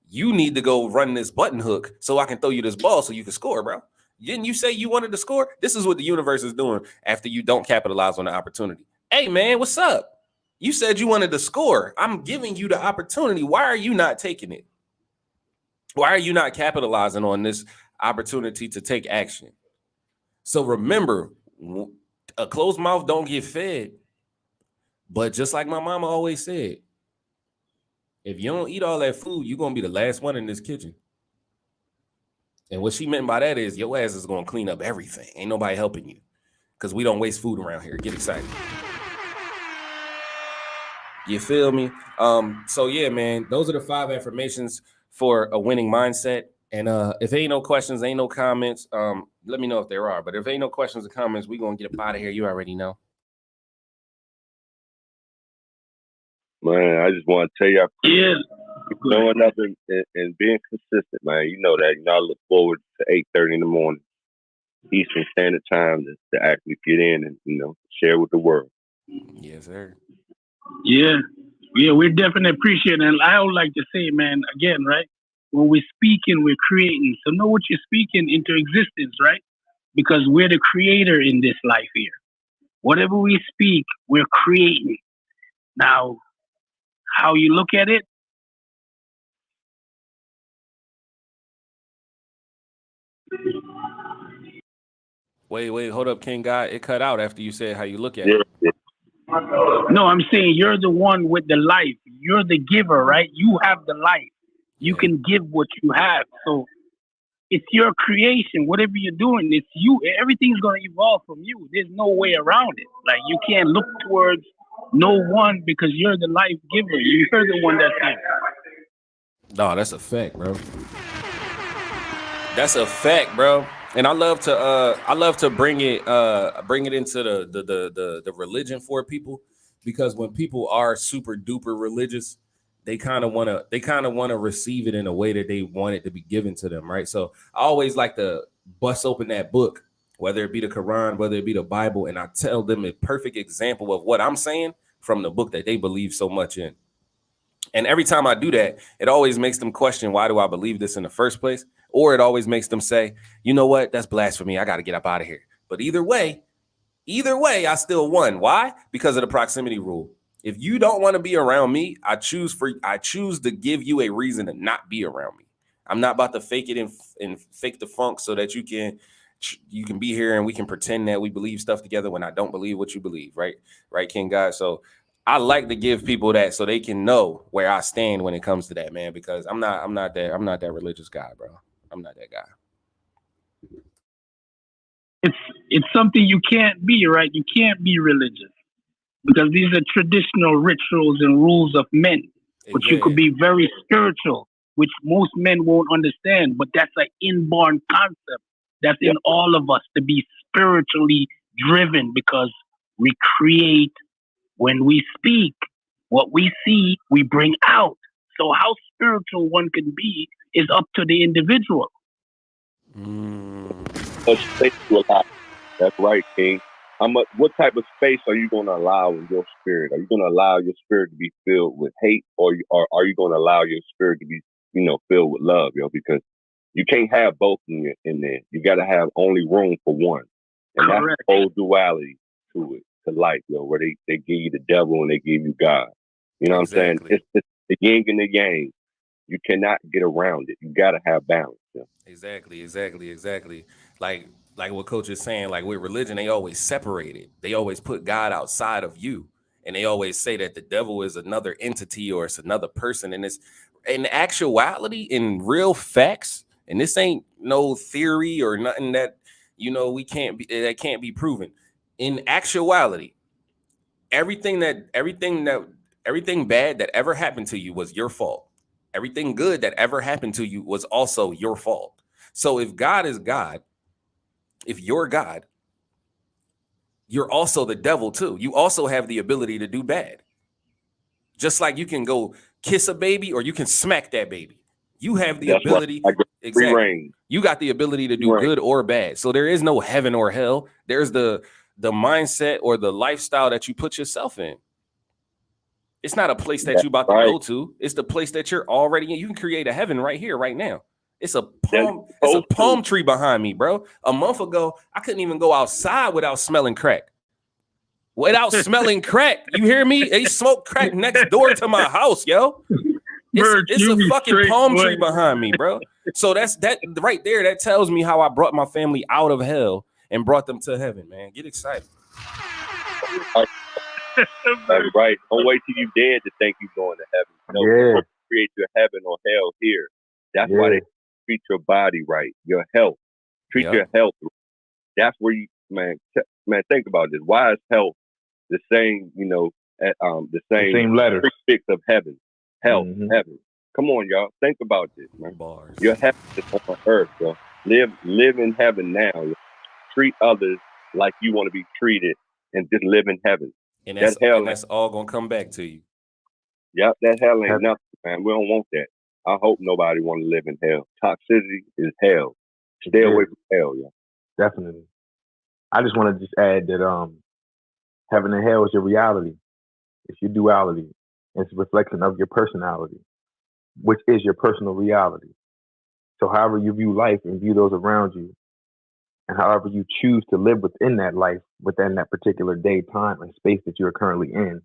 You need to go run this button hook so I can throw you this ball so you can score, bro. Didn't you say you wanted to score? This is what the universe is doing after you don't capitalize on the opportunity. Hey, man, what's up? You said you wanted to score. I'm giving you the opportunity. Why are you not taking it? Why are you not capitalizing on this opportunity to take action? So remember, a closed mouth don't get fed. But just like my mama always said, if you don't eat all that food, you're going to be the last one in this kitchen. And what she meant by that is your ass is going to clean up everything. Ain't nobody helping you because we don't waste food around here. Get excited. You feel me? So yeah, man, those are the 5 affirmations for a winning mindset. And if ain't no questions, ain't no comments, let me know if there are. But if ain't no questions or comments, we're going to get up out of here. You already know.
Man, I just want to tell you, showing up and being consistent, man. You know that. You know, I look forward to 8:30 in the morning Eastern Standard Time to actually get in and share with the world.
Yes, sir.
Yeah, we definitely appreciate it. And I would like to say, man, again, right? When we're speaking, we're creating. So know what you're speaking into existence, right? Because we're the creator in this life here. Whatever we speak, we're creating. Now, how you look at it,
Wait, hold up, King God. It cut out after you said how you look at
Yeah,
it.
yeah.
no, I'm saying you're the one with the life. You're the giver, right? You have the life. You
Yeah.
can give what you have. So it's your creation. Whatever you're doing, it's you. Everything's going to evolve from you. There's no way around it. Like, you can't look towards no one because you're the life giver. You're the one that's here.
No, that's a fact, bro. That's a fact, bro. And I love to bring it into the religion for people, because when people are super duper religious, they kind of want to receive it in a way that they want it to be given to them, right? So I always like to bust open that book, whether it be the Quran, whether it be the Bible, and I tell them a perfect example of what I'm saying from the book that they believe so much in. And every time I do that, it always makes them question, why do I believe this in the first place? Or it always makes them say, you know what? That's blasphemy. I got to get up out of here. But either way, I still won. Why? Because of the proximity rule. If you don't want to be around me, I choose to give you a reason to not be around me. I'm not about to fake it and fake the funk so that you can be here and we can pretend that we believe stuff together when I don't believe what you believe, right? Right, King God. So I like to give people that so they can know where I stand when it comes to that, man, because I'm not that religious guy, bro. I'm not that guy.
It's something you can't be, right? You can't be religious because these are traditional rituals and rules of men. But you could be very spiritual, which most men won't understand. But that's an inborn concept that's in all of us, to be spiritually driven, because we create when we speak. What we see, we bring out. So how spiritual one can be is up to the individual.
Much space to allow. That's right, King. What type of space are you going to allow in your spirit? Are you going to allow your spirit to be filled with hate, or are you going to allow your spirit to be, filled with love, Because you can't have both in there. You got to have only room for one, and
Correct.
That's the whole duality to life, where they give you the devil and they give you God. You know what I'm saying? It's the yin and the yang. You cannot get around it. You got to have balance.
Exactly. Like what Coach is saying, like with religion, they always separate it. They always put God outside of you. And they always say that the devil is another entity or it's another person. And it's in actuality, in real facts, and this ain't no theory or nothing that, that can't be proven. In actuality, everything bad that ever happened to you was your fault. Everything good that ever happened to you was also your fault. So if God is God, if you're God, you're also the devil too. You also have the ability to do bad. Just like you can go kiss a baby or you can smack that baby. You have the ability.
Right.
Exactly.
Reign.
You got the ability to do good or bad. So there is no heaven or hell. There's the mindset or the lifestyle that you put yourself in. It's not a place that you're about to go to. It's the place that you're already in. You can create a heaven right here, right now. It's a palm tree behind me, bro. A month ago, I couldn't even go outside without smelling crack. Without smelling crack. You hear me? They smoke crack next door to my house, yo. It's a fucking palm tree behind me, bro. So that right there. That tells me how I brought my family out of hell and brought them to heaven, man. Get excited.
That's right. Don't wait till you're dead to think you're going to heaven. No, create your heaven or hell here. That's why they treat your body right, your health. Treat your health. That's where you, man, think about this. Why is health the same, the same
letter
prefix of heaven? Health, heaven. Come on, y'all. Think about this, man.
Bars.
Your heaven is on earth, bro. Live in heaven now. Treat others like you want to be treated and just live in heaven.
And that's all gonna come back to you.
Yep, that hell ain't nothing. man. We don't want that. I hope nobody want to live in hell. Toxicity is hell. Stay away from hell, yeah.
Definitely. I just want to just add that heaven and hell is your reality. It's your duality. It's a reflection of your personality, which is your personal reality. So however you view life and view those around you, and however you choose to live within that life, within that particular day, time, and space that you're currently in,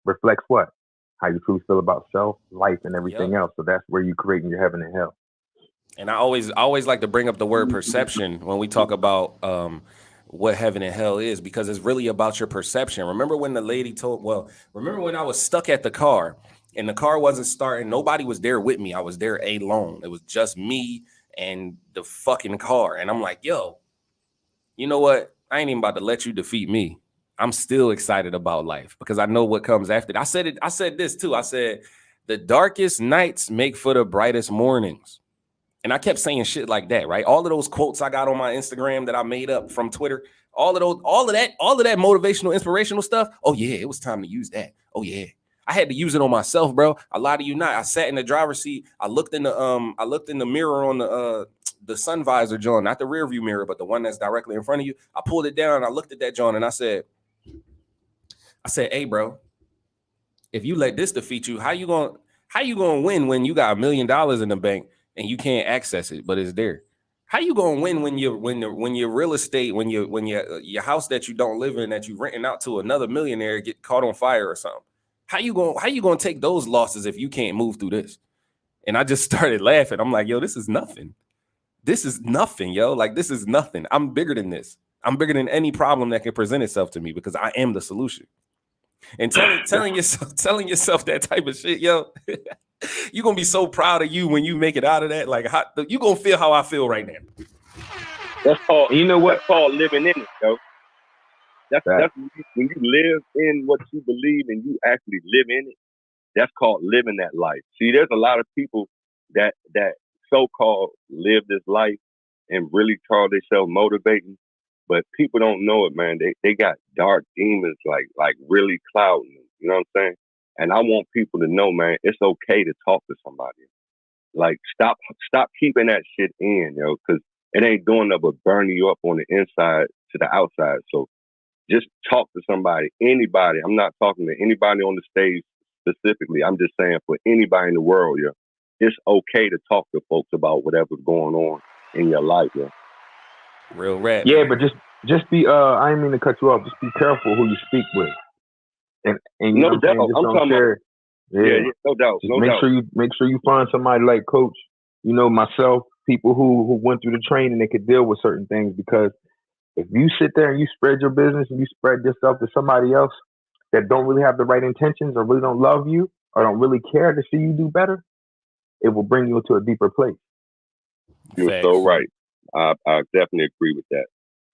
reflects what? How you truly feel about self, life, and everything else. So that's where you creating your heaven and hell.
And I always like to bring up the word perception when we talk about what heaven and hell is, because it's really about your perception. Remember when the lady remember when I was stuck at the car and the car wasn't starting? Nobody was there with me. I was there alone. It was just me and the fucking car. And I'm like, yo, you know what? I ain't even about to let you defeat me. I'm still excited about life because I know what comes after it. I said this too. I said, the darkest nights make for the brightest mornings. And I kept saying shit like that, right? All of those quotes I got on my Instagram that I made up from Twitter, all of that motivational, inspirational stuff. Oh yeah, it was time to use that. Oh yeah. I had to use it on myself, bro. I lie to you not. I sat in the driver's seat. I looked in the mirror on the sun visor, John, not the rear view mirror, but the one that's directly in front of you. I pulled it down and I looked at that, John, and I said, hey, bro, if you let this defeat you, how you gonna win when you got $1 million in the bank and you can't access it, but it's there? How you gonna win when your real estate, when your house that you don't live in, that you renting out to another millionaire, get caught on fire or something? How you gonna take those losses if you can't move through this? And I just started laughing. I'm like, yo, this is nothing. This is nothing, yo. Like, this is nothing. I'm bigger than this. I'm bigger than any problem that can present itself to me because I am the solution. And telling yourself that type of shit, yo, you're gonna be so proud of you when you make it out of that. Like, you gonna feel how I feel right now.
That's called, you know what? That's called living in it, yo. That's when you live in what you believe and you actually live in it. That's called living that life. See, there's a lot of people that so-called live this life and really call themselves motivating, but people don't know it, man. They got dark demons like really clouding them. You know what I'm saying? And I want people to know, man, it's okay to talk to somebody. Like, stop keeping that shit in, yo, because it ain't doing nothing but burning you up on the inside to the outside. So just talk to somebody, anybody. I'm not talking to anybody on the stage specifically. I'm just saying for anybody in the world, yeah, it's okay to talk to folks about whatever's going on in your life, yeah.
Real rap.
Yeah, but just be I didn't mean to cut you off. Just be careful who you speak with. And you know what I'm saying? Just don't share.
Yeah, no doubt.
Make sure you find somebody like Coach, you know, myself, people who went through the training and could deal with certain things, because if you sit there and you spread your business and you spread yourself to somebody else that don't really have the right intentions or really don't love you or don't really care to see you do better, it will bring you into a deeper place.
You're so right. I definitely agree with that.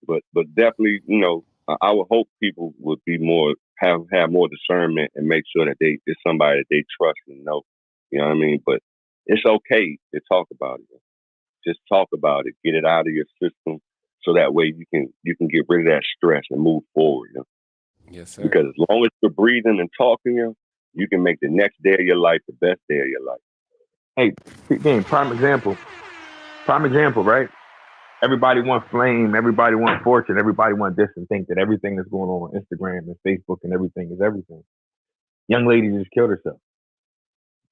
But definitely, you know, I would hope people would be more have more discernment and make sure that it's somebody that they trust and know. You know what I mean? But it's okay to talk about it. Just talk about it. Get it out of your system, so that way you can get rid of that stress and move forward. You know?
Yes, sir.
Because as long as you're breathing and talking, you can make the next day of your life the best day of your life.
Hey, prime example, right? Everybody wants fame, everybody wants fortune, everybody wants this, and think that everything that's going on Instagram and Facebook and everything is everything. Young lady just killed herself.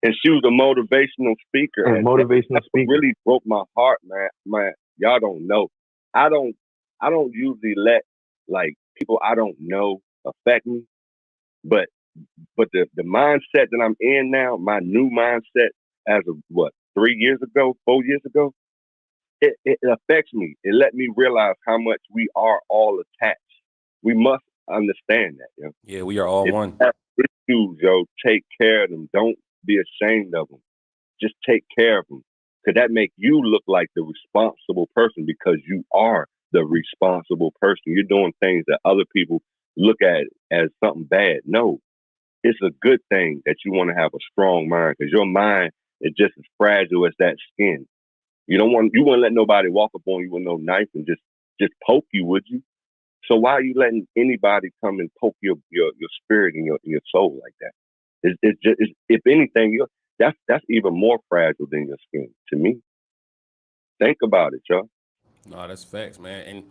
And she was a motivational speaker. And that really broke my heart, man. Y'all don't know. I don't usually let like people I don't know affect me. But the mindset that I'm in now, my new mindset as of 4 years ago, it affects me. It let me realize how much we are all attached. We must understand that, yo.
Yeah, we are all one.
Issues, yo, take care of them. Don't be ashamed of them. Just take care of them. Because that make you look like the responsible person, because you are the responsible person. You're doing things that other people look at as something bad. No, it's a good thing that you want to have a strong mind, because your mind is just as fragile as that skin. You wouldn't let nobody walk up on you with no knife and just poke you, would you? So why are you letting anybody come and poke your spirit and your soul like that? If anything, that's even more fragile than your skin. To me, think about it, y'all.
No, that's facts, man.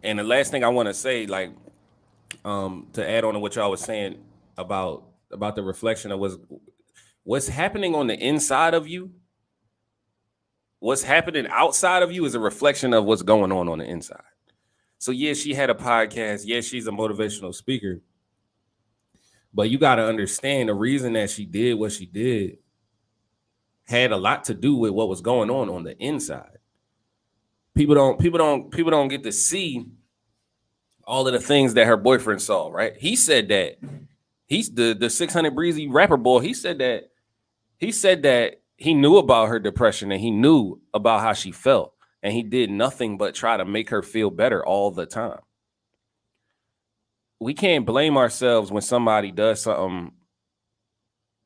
And the last thing I want to say, like, to add on to what y'all was saying about the reflection of what's happening on the inside of you, what's happening outside of you is a reflection of what's going on the inside. So yeah, she had a podcast. Yeah, she's a motivational speaker. But you got to understand the reason that she did what she did had a lot to do with what was going on the inside. People don't get to see all of the things that her boyfriend saw, right? He said that he's the 600 Breezy rapper boy. He said that he knew about her depression and he knew about how she felt, and he did nothing but try to make her feel better all the time. We can't blame ourselves when somebody does something,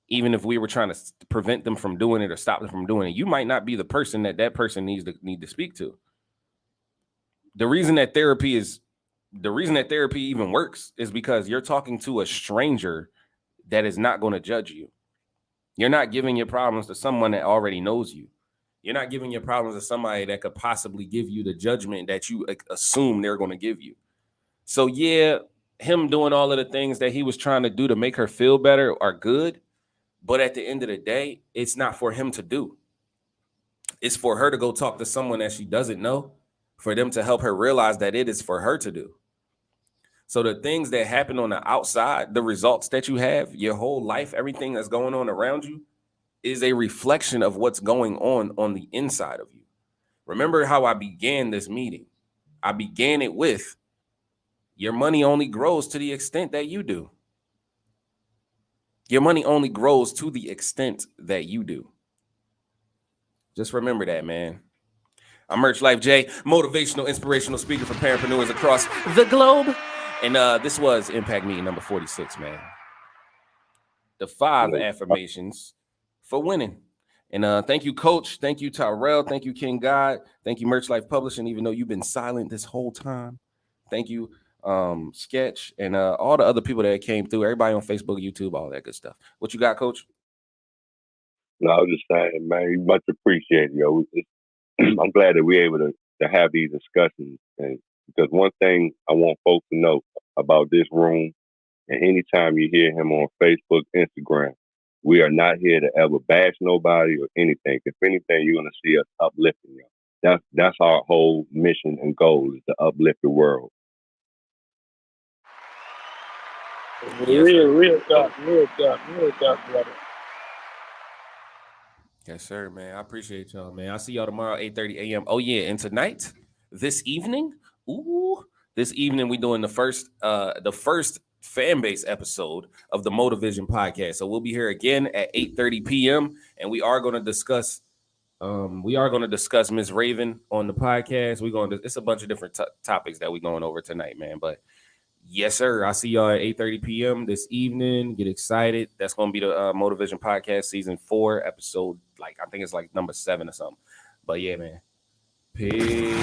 even if we were trying to prevent them from doing it or stop them from doing it. You might not be the person that person need to speak to. The reason that therapy even works is because you're talking to a stranger that is not going to judge you. You're not giving your problems to someone that already knows you. You're not giving your problems to somebody that could possibly give you the judgment that you assume they're going to give you. So yeah, him doing all of the things that he was trying to do to make her feel better are good. But at the end of the day, it's not for him to do. It's for her to go talk to someone that she doesn't know, for them to help her realize that it is for her to do. So the things that happen on the outside, the results that you have, your whole life, everything that's going on around you is a reflection of what's going on the inside of you. Remember how I began this meeting? I began it with your money only grows to the extent that you do. Your money only grows to the extent that you do. Just remember that, man. I'm Merch Life J, motivational, inspirational speaker for parapreneurs across the globe. And this was Impact Meeting number 46, man. The 5 affirmations for winning. And thank you, Coach. Thank you, Tyrell. Thank you, King God. Thank you, Merch Life Publishing, even though you've been silent this whole time. Thank you, Sketch, and all the other people that came through. Everybody on Facebook, YouTube, all that good stuff. What you got, Coach?
No, I was just saying, man, much appreciated, yo. I'm glad that we're able to have these discussions, and because one thing I want folks to know about this room, and anytime you hear him on Facebook, Instagram, we are not here to ever bash nobody or anything. If anything, you're gonna see us uplifting you. That's our whole mission and goal, is to uplift the world.
Real talk, brother.
Yes, sir, man. I appreciate y'all, man. I'll see y'all tomorrow, 8:30 a.m. Oh, yeah. And tonight, this evening, we doing the first fan base episode of the Motivision podcast. So we'll be here again at 8:30 p.m. and we are going to discuss Miss Raven on the podcast. It's a bunch of different topics that we're going over tonight, man. But yes, sir. I'll see y'all at 8:30 p.m. this evening. Get excited. That's going to be the Motivision Podcast Season 4 episode. Like, I think it's like number 7 or something. But yeah, man. Peace.